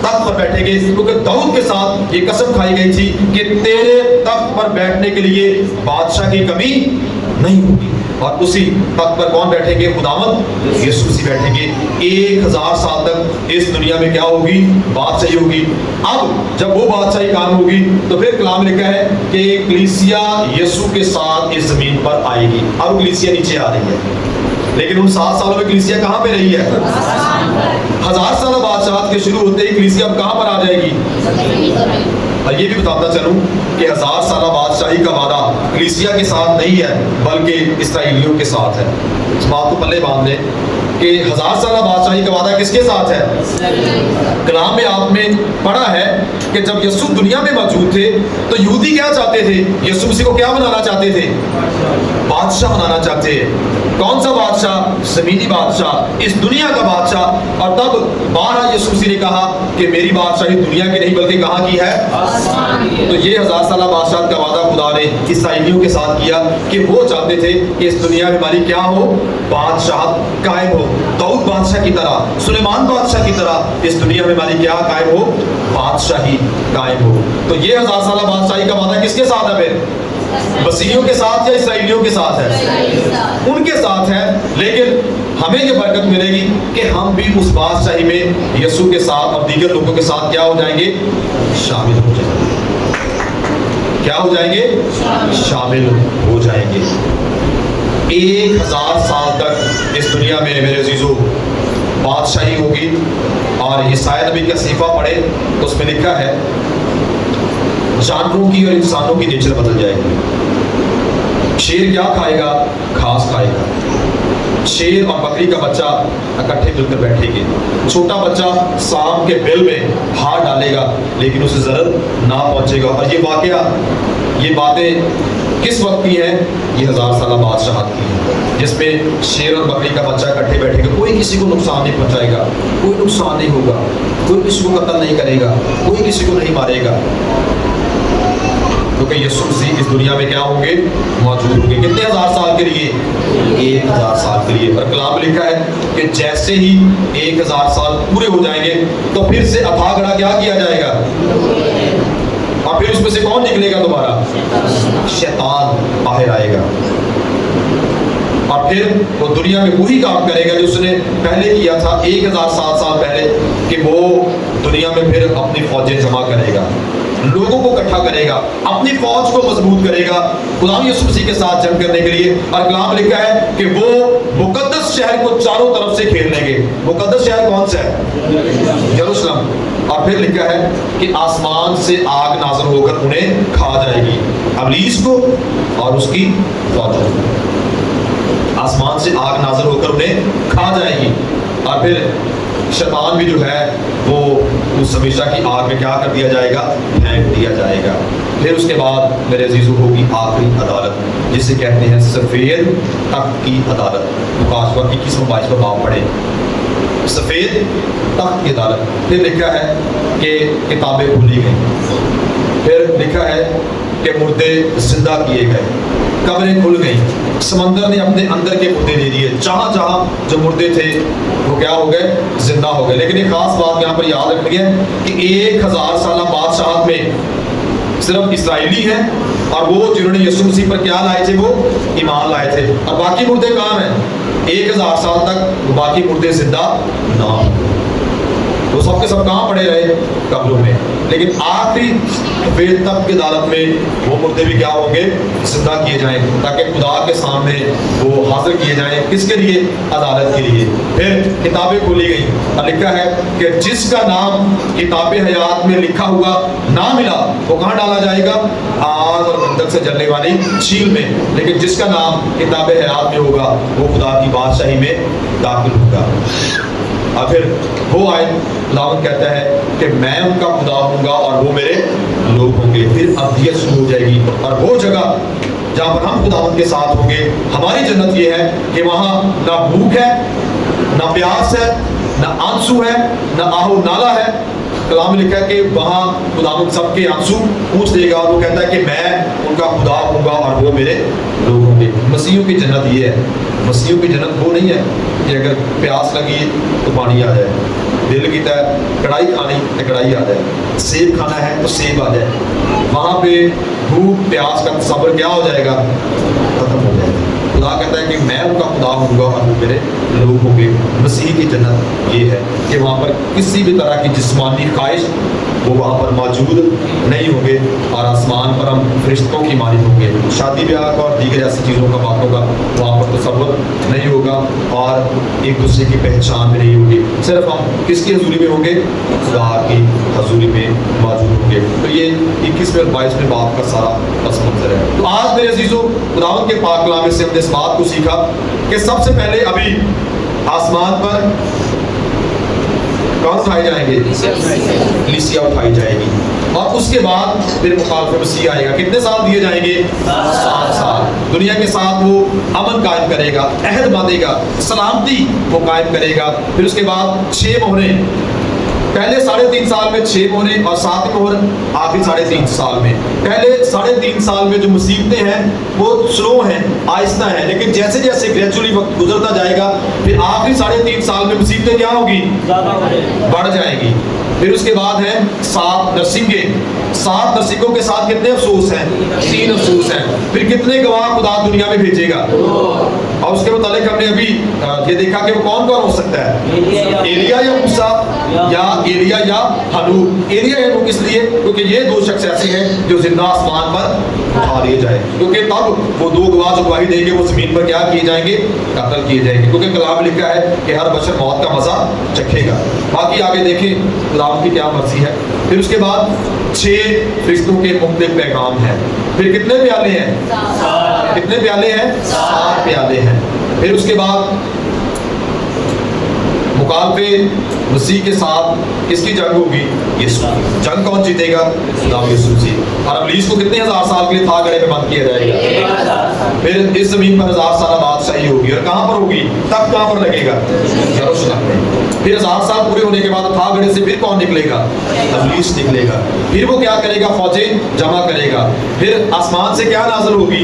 تخت پر بیٹھیں گے، کیونکہ داؤد کے ساتھ یہ قسم کھائی گئی تھی کہ تیرے تخت پر بیٹھنے کے لیے بادشاہ کی کمی نہیں ہوگی۔ اور اسی تخت پر کون بیٹھیں گے؟ خداوند یسوع مسیح بیٹھیں گے۔ 1000 سال تک اس دنیا میں کیا ہوگی؟ بادشاہی ہوگی۔ اب جب وہ بادشاہی کام ہوگی تو پھر کلام لکھا ہے کہ کلیسیا یسوع کے ساتھ اس زمین پر آئے گی۔ اب کلیسیا نیچے آ رہی ہے، لیکن ان 7 سالوں میں کلیسیا کہاں پہ رہی ہے؟ 1000 سالہ بادشاہت کے شروع ہوتے ہی کلیسیا اب کہاں پر آ جائے گی؟ اور یہ بھی بتاتا چلوں کہ 1000 سالہ بادشاہی کا وعدہ کلیسیا کے ساتھ نہیں ہے بلکہ اسرائیلیوں کے ساتھ ہے۔ اس بات کو پلے باندھ لیں کہ 1000 سالہ بادشاہی کا وعدہ کس کے ساتھ ہے؟ کلام میں آپ نے پڑھا ہے کہ جب یسوع دنیا میں موجود تھے تو یہودی کیا چاہتے تھے؟ یسوع مسیح کو کیا بنانا چاہتے تھے؟ بادشاہ بنانا چاہتے ہیں۔ کون سا بادشاہ؟ زمینی بادشاہ، اس دنیا کا بادشاہ۔ اور تب بارہا یسوع مسیح نے کہا کہ میری بادشاہی دنیا کی نہیں بلکہ کہاں کی ہے؟ تو یہ 1000 سالہ بادشاہت کا وعدہ خدا ने इसराइलियों के साथ किया कि वो चाहते थे कि इस दुनिया में हमारी क्या हो, बादशाह कायम हो। दाऊद बादशाह की तरह, सुलेमान बादशाह की तरह इस दुनिया में हमारी क्या कायम हो, बादशाही कायम हो। तो ये 1000 साल बादशाही का वादा किसके साथ है फिर? मसीहियों के साथ या इसराइलियों के साथ है? उनके साथ है। लेकिन हमें ये बरकत मिलेगी कि हम भी उस बादशाही में यीशु के साथ और दीगर लोगों के साथ क्या हो जाएंगे, शामिल हो जाएंगे। क्या हो जाएंगे? शामिल हो जाएंगे। 1000 साल तक इस दुनिया में मेरे अजीजों बादशाही होगी। और यशायाह नबी का सहीफा पढ़े तो उसमें लिखा है जानवरों की और इंसानों की नेचर बदल जाएगी। शेर क्या खाएगा? घास खाएगा। शेर और बकरी का बच्चा इकट्ठे मिलकर बैठेंगे। छोटा बच्चा सांप के बिल में हाथ डालेगा लेकिन उसे जरूर ना पहुंचेगा। और ये वाकया, ये बातें किस वक्त की हैं? ये 1000 साल बादशाहत की है, जिसमें शेर और बकरी का बच्चा इकट्ठे बैठेगा। कोई किसी को नुकसान नहीं पहुंचाएगा, कोई नुकसान नहीं होगा, कोई किसी को कत्ल नहीं करेगा, कोई किसी को नहीं मारेगा, क्योंकि यीशु मसीह इस दुनिया में क्या होंगे, मौजूद होंगे। कितने 1000 साल के लिए? 1000 साल के लिए। और कलाम में लिखा है कि जैसे ही 1000 साल पूरे हो जाएंगे तो फिर से अथाह गढ़ा क्या किया जाएगा, और फिर उसमें से कौन निकलेगा दोबारा? शैतान बाहर आएगा। और फिर वो दुनिया में वही काम करेगा जो उसने पहले किया था 1007 साल पहले, कि वो दुनिया में फिर अपनी फौजें जमा करेगा, लोगों को इकट्ठा करेगा, अपनी फौज को मजबूत करेगा खुदा यीशु मसीह के साथ जंग करने के लिए। और कलाम लिखा है कि वो मुकद्दस शहर को चारों तरफ से घेर लेंगे। मुकद्दस शहर कौन सा है? यरूशलेम। और फिर लिखा है कि आसमान से आग नाज़िल होकर उन्हें खा जाएगी, इब्लीस को और उसकी फौजों को। आसमान से आग नाज़िल होकर उन्हें खा जाएगी। और फिर शैतान भी जो है वो उस हमेशा की आग में क्या कर दिया जाएगा, फेंक दिया जाएगा। फिर उसके बाद मेरे अजीजों होगी आखिरी अदालत, जिसे कहते हैं सफ़ेद तख्त की अदालत। मुकाशवा 21-22 बाब पढ़े, सफ़ेद तख्त की अदालत। फिर लिखा है कि किताबें खोली गई। फिर लिखा है कि मुर्दे जिंदा किए गए, कब्रें खुल गई, समंदर ने अपने अंदर के मुर्दे दे दिए। जहाँ जहाँ जो मुर्दे थे वो क्या हो गए, जिंदा हो गए। लेकिन एक खास बात यहाँ पर याद रखनी है कि 1000 साल बादशाहत में सिर्फ इसराइली हैं, और वो जिन्होंने यीशु मसीह पर क्या लाए थे, वो ईमान लाए थे। और बाकी मुर्दे कहाँ हैं? 1000 साल तक बाकी मुर्दे जिंदा ना, वो सब के सब कहाँ पड़े रहे, कब्रों में। लेकिन आखिरी सफ़ेद तख्त की अदालत में वो मुर्दे भी क्या होंगे, जिंदा किए जाएं, ताकि खुदा के सामने वो हाजिर किए जाएं। किसके लिए? अदालत के लिए। फिर किताबें खोली गई और लिखा है कि जिसका नाम किताब हयात में लिखा हुआ ना मिला वो कहाँ डाला जाएगा, आग और गंधक से जलने वाली झील में। लेकिन जिसका नाम किताब हयात में होगा वो खुदा की बादशाही में दाखिल होगा। और फिर वो आयत खुदावंद कहता है कि मैं उनका खुदा होऊंगा और वो मेरे लोग होंगे। फिर अब्दियत शुरू हो जाएगी, और वो जगह जहाँ पर हम खुदावंद के साथ होंगे, हमारी जन्नत ये है कि वहाँ ना भूख है, ना प्यास है, ना आंसू है, ना आहू नाला है। कलाम में लिखा है कि वहाँ खुदावंद सबके आंसू पूछ देगा, और वो कहता है कि मैं उनका खुदा होऊंगा और वो मेरे लोग होंगे। मसीहियों की जन्नत ये है। मसीहियों की जन्नत वो नहीं है कि अगर प्यास लगी तो पानी आ जाए, दिल की है कढ़ाई खानी तो कढ़ाई आ जाए, सेब खाना है तो सेब आ जाए। वहाँ पे भूख प्यास का सब्र क्या हो जाएगा, खत्म हो जाएगा। खुदा कहता है कि मैं उनका खुदा होऊंगा और वो मेरे लोग होंगे। मसीह की जन्नत ये है कि वहाँ पर किसी भी तरह की जिस्मानी ख्वाहिश वो वहाँ पर मौजूद नहीं होंगे, और आसमान पर हम फरिश्तों की मानी होंगे। शादी ब्याह और दीगर ऐसी चीज़ों का, बातों का वहाँ पर तसव्वुर नहीं होगा, और एक दूसरे की पहचान भी नहीं होगी। सिर्फ हम किसकी हजूरी में होंगे, खुदा की हजूरी में मौजूद होंगे। तो ये 21वें और 22वें बाब का सारा पस मंजर है। तो आज मेरे अजीजों खुदावंद के पाक कलाम से हमने इस बात को सीखा कि सबसे पहले अभी आसमान पर कौन उठाए जाएंगे, कलीसिया उठाई जाएगी, और उसके बाद फिर मुखालिफ मसीह आएगा। कितने साल दिए जाएंगे? 7 साल। दुनिया के साथ वो अमन कायम करेगा, अहद बांधेगा, सलामती वो कायम करेगा। फिर उसके बाद 6 मोहरें पहले 3.5 साल में 6 मोहरे और 7 मोहर आखिरी 3.5 साल में। पहले 3.5 साल में जो मुसीबतें हैं वो स्लो हैं, आहिस्ता हैं, लेकिन जैसे जैसे ग्रेजुअली वक्त गुजरता जाएगा फिर आखिरी 3.5 साल में मुसीबतें क्या होगी, बढ़ जाएगी। फिर उसके बाद है 7 नरसिंगे। 7 नरसिंगों के साथ कितने अफसोस हैं, 3 अफसोस हैं। फिर कितने गवाह खुदा दुनिया में भेजेगा, और उसके मुतालिक हमने अभी ये देखा कि वो कौन कौन हो सकता है, एलिया या मूसा, या एलिया या हनूक। एलिया या हनूक इसलिए क्योंकि ये 2 शख्स ऐसे हैं जो जिंदा आसमान पर उठा लिए जाए, क्योंकि तब वो 2 गवाह जो गवाही देंगे वो जमीन पर क्या किए जाएंगे, कत्ल किए जाएंगे, क्योंकि कलाम लिखा है कि हर बशर मौत का मजा चखेगा। बाकी आगे देखें खुदा की क्या मर्जी है। फिर उसके बाद 6 फरिश्तों के मुख्तलिफ पैगाम हैं। फिर कितने प्याले हैं, कितने प्याले हैं, 7 प्याले हैं। फिर उसके बाद मुकालफे मसीह के साथ किसकी जंग होगी, यीशु। जंग कौन जीतेगा, खुदा यीशु जी। और इब्लीस को कितने 1000 साल के लिए था गड़े में बंद किया जाएगा। फिर इस जमीन पर 1000 साल बादशाही होगी, और कहाँ पर होगी, तब कहाँ पर लगेगा, यरूशलेम में। फिर 1000 साल पूरे होने के बाद था गड़े से फिर कौन निकलेगा, इब्लीस निकलेगा। फिर वो क्या करेगा, फौजें जमा करेगा। फिर आसमान से क्या नाज़िल होगी,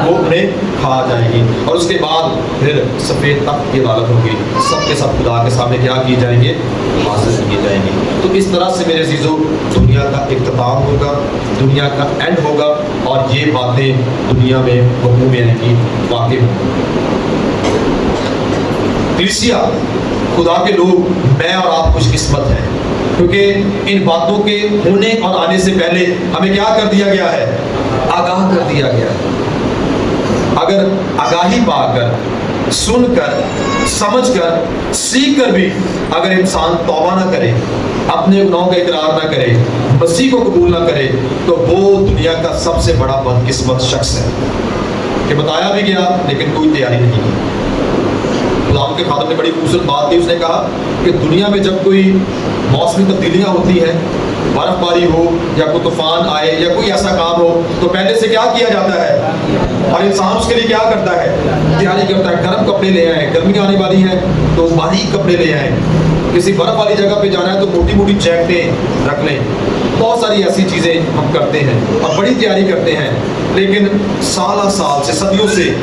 वो उन्हें खा जाएगी। और उसके बाद फिर सफेद तख्त की अदालत होगी, सब के सब खुदा के सामने क्या किए जाएंगे, हाजिर किए जाएंगे। तो इस तरह से मेरे अजीजों दुनिया का इख्तिताम होगा, दुनिया का एंड होगा, और ये बातें दुनिया में हुकूम में आएंगी, वाक़ई कलीसिया खुदा के लोग, मैं और आप खुशकिस्मत हैं, क्योंकि इन बातों के होने और आने से पहले हमें क्या कर दिया गया है, आगाह कर दिया गया है। अगर आगाही पाकर, सुनकर, समझकर, सीख कर भी अगर इंसान तौबा ना करे, अपने गुनाहों का इकरार ना करे, मसीह को कबूल ना करे, तो वो दुनिया का सबसे बड़ा बदकिस्मत शख्स है। कि बताया भी गया लेकिन कोई तैयारी नहीं की। गुलाम के खादम ने बड़ी खूबसूरत बात की, उसने कहा कि दुनिया में जब कोई मौसमी तब्दीलियाँ होती हैं, बर्फबारी हो या कोई तूफान आए या कोई ऐसा काम हो, तो पहले से क्या किया जाता है, और इंसान उसके लिए क्या करता है, तैयारी करता है। गर्म कपड़े ले आए, गर्मियाँ आने वाली हैं तो बारीक कपड़े ले आए, किसी बर्फ वाली जगह पे जाना है तो मोटी मोटी जैकेटें रख लें। बहुत सारी ऐसी चीज़ें हम करते हैं और बड़ी तैयारी करते हैं, लेकिन साल से सदियों से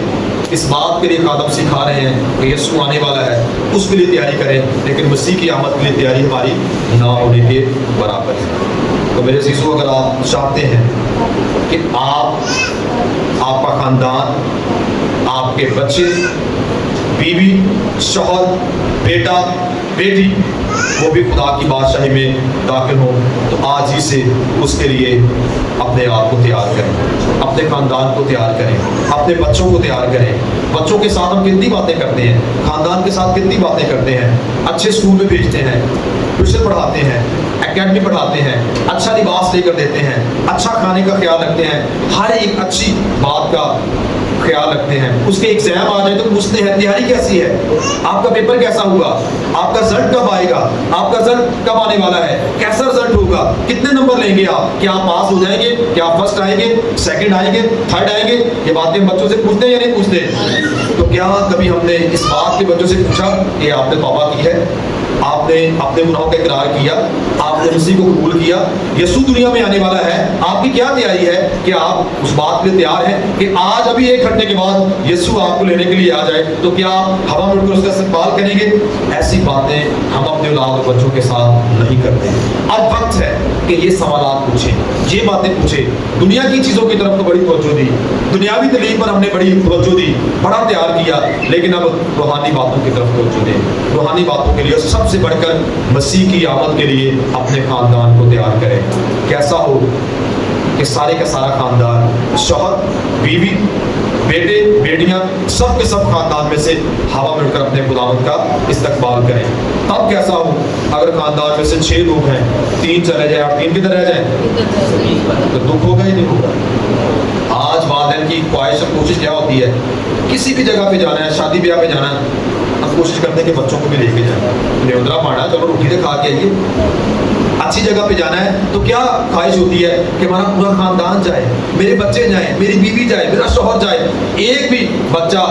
इस बात के लिए खादम सिखा रहे हैं कि यीशु आने वाला है, उसके लिए तैयारी करें, लेकिन मसीह की आमद के लिए तैयारी हमारी ना होने के बराबर है। तो मेरे अज़ीज़ों, अगर आप चाहते हैं कि आपका ख़ानदान, आपके बच्चे, बीवी, शौहर, बेटा, बेटी वो भी खुदा की बादशाही में दाखिल हो, तो आज ही से उसके लिए अपने आप को तैयार करें, अपने ख़ानदान को तैयार करें, अपने बच्चों को तैयार करें। बच्चों के साथ हम कितनी बातें करते हैं, ख़ानदान के साथ कितनी बातें करते हैं। अच्छे स्कूल में भेजते हैं, ट्यूशन पढ़ाते हैं, एकेडमी पढ़ाते हैं, अच्छा लिबास लेकर देते हैं, अच्छा खाने का ख्याल रखते हैं, हर एक अच्छी बात का ख्याल रखते हैं। उसके एग्जाम आ जाए तो पूछते हैं तैयारी कैसी है, आपका पेपर कैसा हुआ, आपका रिजल्ट कब आएगा, आपका रिजल्ट कब आने वाला है, कैसा रिजल्ट होगा, कितने नंबर लेंगे आप, क्या आप पास हो जाएंगे, क्या आप फर्स्ट आएंगे, सेकंड आएंगे, थर्ड आएंगे। ये बातें बच्चों से पूछते हैं या नहीं पूछते। तो क्या कभी हमने इस बात के बच्चों से पूछा कि आपने तौबा की है, आपने अपने गुनाहों का इकरार किया, आपने मसीह को कबूल किया, यीशु दुनिया में आने वाला है, आपकी क्या तैयारी है कि आप उस बात के लिए तैयार हैं कि आज अभी 1 घंटे के बाद यीशु आपको लेने के लिए आ जाए, तो क्या आप हवा में उठकर उसका इस्तकबाल करेंगे। ऐसी बातें हम अपने औलाद और बच्चों के साथ नहीं करते। अब वक्त है कि ये सवाल पूछें, ये बातें पूछें। दुनिया की चीज़ों की तरफ तो बड़ी तवज्जो दी, दुनियावी तलीम पर हमने बड़ी तवज्जो दी, बड़ा तैयार किया, लेकिन अब रूहानी बातों की तरफ तवज्जो दें। रूहानी बातों के लिए सबसे बढ़कर मसीह की आमद के लिए अपने ख़ानदान को तैयार करें। कैसा हो कि सारे का सारा ख़ानदान, शौहर, बीवी, बेटे, बेटियां, सब के सब ख़ानदान में से हवा में उड़कर अपने खुदावंद का इस्तकबाल करें। तब कैसा हो अगर ख़ानदान में से 6 लोग हैं, 3 चले जाए और 3 किधर रह जाए, तो दुख होगा ही नहीं होगा। आज वालिदैन की ख्वाहिश और कोशिश क्या होती है, किसी भी जगह पे जाना है, शादी ब्याह पे जाना है, अब कोशिश करते हैं कि बच्चों को भी लेके जाए। न्योंदरा पाना, चलो रोटी तो खा के आइए, अच्छी जगह पे जाना है तो क्या ख्वाहिश होती है कि हमारा पूरा खानदान जाए, मेरे बच्चे जाएं, मेरी बीवी जाए, मेरा शौहर जाए, एक भी बच्चा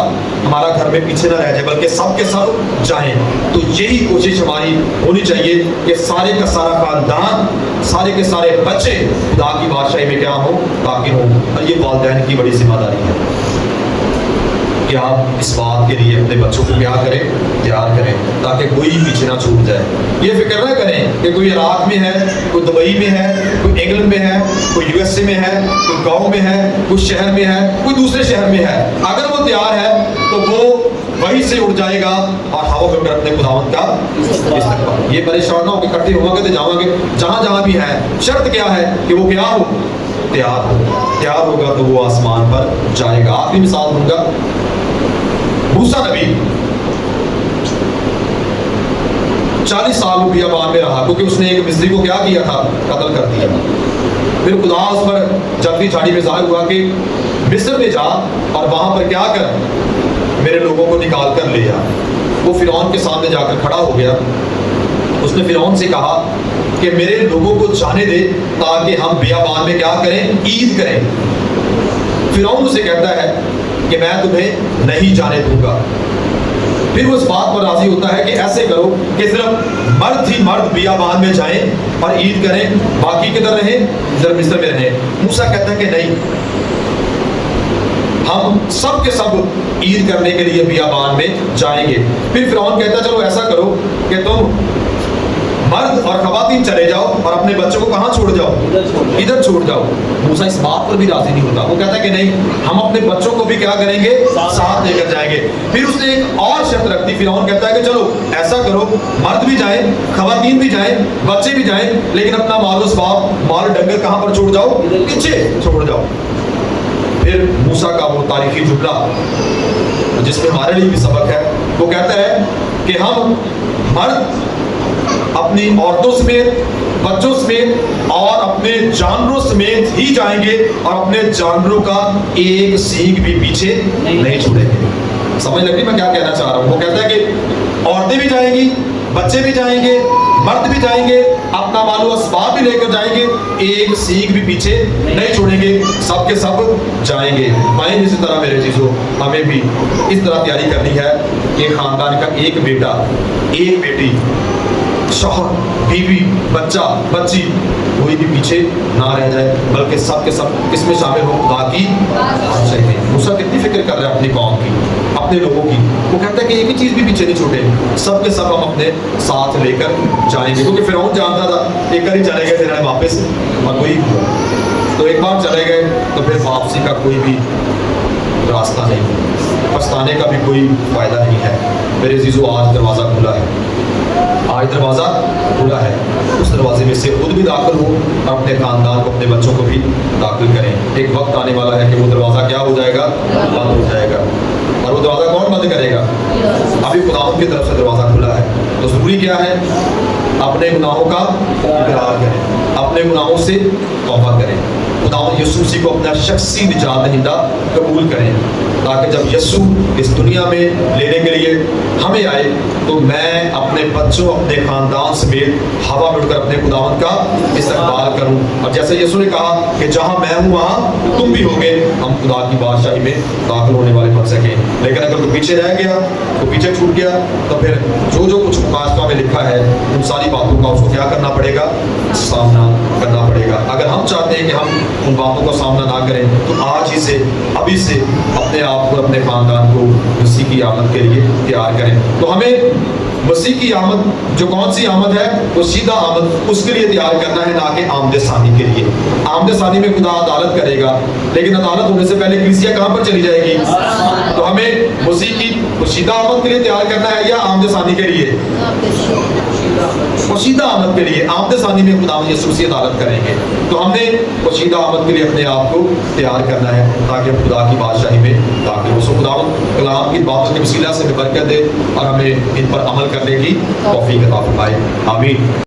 हमारा घर में पीछे ना रह जाए, बल्कि सब के सब जाएं। तो यही कोशिश हमारी होनी चाहिए कि सारे का सारा खानदान, सारे के सारे बच्चे खुदा की बादशाही में क्या हो, दाखिल हो। और ये वालिदैन की बड़ी जिम्मेदारी है कि आप इस बात के लिए अपने बच्चों को क्या करें, तैयार करें, ताकि कोई पीछे ना छूट जाए। ये फिक्र ना करें कि कोई इराक में है, कोई दुबई में है, कोई इंग्लैंड में है, कोई यूएसए में है, कोई गांव में है, कोई शहर में है, कोई दूसरे शहर में है। अगर वो तैयार है तो वो वहीं से उड़ जाएगा और हवा में अपने खुदावंद का इस्तेमाल। ये परेशान ना हो कि इकट्ठे होंगे तो जाओगे, जहाँ जहाँ भी है, शर्त क्या है कि वो क्या हो, तैयार हो। तैयार होगा तो वो आसमान पर जाएगा। आखिरी मिसाल दूंगा, मूसा नबी 40 साल वो बियाबान में रहा, क्योंकि उसने एक मिस्री को क्या किया था, कत्ल कर दिया। फिर खुदा उस पर जल्दी झाड़ी में ज़ाहिर हुआ कि मिस्र में जा और वहां पर क्या कर, मेरे लोगों को निकाल कर ले आ। वो फिरौन के सामने जाकर खड़ा हो गया। उसने फिरौन से कहा कि मेरे लोगों को जाने दे ताकि हम बियाबान में क्या करें, ईद करें। फिरौन उसे कहता है कि मैं तुम्हें नहीं जाने दूंगा। फिर वो इस बात पर राजी होता है कि ऐसे करो कि सिर्फ मर्द ही मर्द बियाबान में जाएं और ईद करें, बाकी किधर रहें, इधर मिस्र में रहें। मूसा कहता है कि नहीं, हम सब के सब ईद करने के लिए बियाबान में जाएंगे। फिर फिरौन कहता है चलो ऐसा करो कि तुम मर्द और खवातीन चले जाओ और अपने बच्चों को कहाँ छोड़ जाओ, इधर छोड़ जाओ। मूसा इस बात पर भी राजी नहीं होता। वो कहता है कि नहीं, हम अपने बच्चों को भी क्या करेंगे, साथ लेकर जाएंगे। फिर उसने एक और शर्त रख दी। फिरौन कहता है कि चलो ऐसा करो, मर्द भी जाए, खवातीन भी जाए, बच्चे भी जाए, लेकिन अपना माल सवाब, माल डंगर कहाँ पर छोड़ जाओ, पीछे छोड़ जाओ। फिर मूसा का वो तारीखी जुमला जिसमें हमारे लिए भी सबक है, वो कहता है कि हम मर्द अपनी औरतों समेत, बच्चों समेत और अपने जानवरों समेत ही जाएंगे और अपने जानवरों का एक सींग भी पीछे नहीं छोड़ेंगे। समझ लग रही मैं क्या कहना चाह रहा हूँ? वो कहता है कि औरतें भी जाएंगी, बच्चे भी जाएंगे, मर्द भी जाएंगे, अपना मालो असबाब भी लेकर जाएंगे, एक सींग भी पीछे नहीं छोड़ेंगे, सब के सब जाएंगे। भाई इसी तरह मेरे चीज़ों, हमें भी इस तरह तैयारी करनी है कि खानदान का एक बेटा, एक बेटी, शौहर, बीवी, बच्चा, बच्ची, कोई भी पीछे ना रह जाए, बल्कि सब के सब किसमें शामिल हो, खुदा की बादशाही में। मूसा कितनी फिक्र कर रहा है अपनी कौम की, अपने लोगों की। वो कहता है कि एक ही चीज़ भी पीछे नहीं छूटे, सब के सब हम अपने साथ लेकर जाएंगे। क्योंकि फिरौन जानता था एक बार ही चले गए फिर वापस और कोई, तो एक बार चले गए तो फिर वापसी का कोई भी रास्ता नहीं, पछताने का भी कोई फायदा नहीं है। मेरे अजीजों, आज दरवाज़ा खुला है, आज दरवाज़ा खुला है। उस दरवाजे में से खुद भी दाखिल हो और अपने खानदान को, अपने बच्चों को भी दाखिल करें। एक वक्त आने वाला है कि वो दरवाज़ा क्या हो जाएगा, बंद हो जाएगा। और वो दरवाज़ा कौन बंद करेगा? अभी खुदावंद की तरफ से दरवाज़ा खुला है। तो ज़रूरी क्या है? अपने गुनाहों का इकरार करें, अपने गुनाहों से तौबा करें, खुदावंद यीशु मसीह को अपना शख्सी निजात दहिंदा कबूल करें, ताकि जब यीशु इस दुनिया में लेने के लिए हमें आए तो मैं अपने बच्चों, अपने खानदान समेत हवा में उड़कर अपने खुदावंद का इस्तकबाल करूं। और जैसे यीशु ने कहा कि जहां मैं हूं वहां तुम भी होगे, हम खुदा की बादशाही में दाखिल होने वाले बन सकें। लेकिन अगर तू पीछे रह गया, तो पीछे छूट गया, तो फिर जो जो कुछ मुकाशवा में लिखा है उन सारी बातों का उसको क्या करना पड़ेगा, सामना करना पड़ेगा। अगर हम चाहते हैं कि हम उन बातों का सामना ना करें तो आज ही से, अभी से अपने आप को, अपने खानदान को मसीह की आमद के लिए तैयार करें। तो हमें मसीह की आमद, जो कौन सी आमद है, वो सीधा आमद, उसके लिए तैयार करना है, ना कि आमद सानी के लिए। आमद सानी में खुदा अदालत करेगा, लेकिन अदालत होने से पहले कलीसिया कहाँ पर चली जाएगी? तो हमें मसीह की सीधा आमद के लिए तैयार करना है या आमद सानी के लिए? सीधा आमद के लिए। आमद सानी में खुदा यीशु मसीह अदालत करेंगे। तो हमने सीधा आमद के लिए अपने आप को तैयार करना है, ताकि हम खुदा की बादशाही में दाखिल हो। सो खुदा कलाम की बातों के वसीला से बरकत दे और हमें इन पर अमल करने की तौफीक अता फरमाए। आमीन।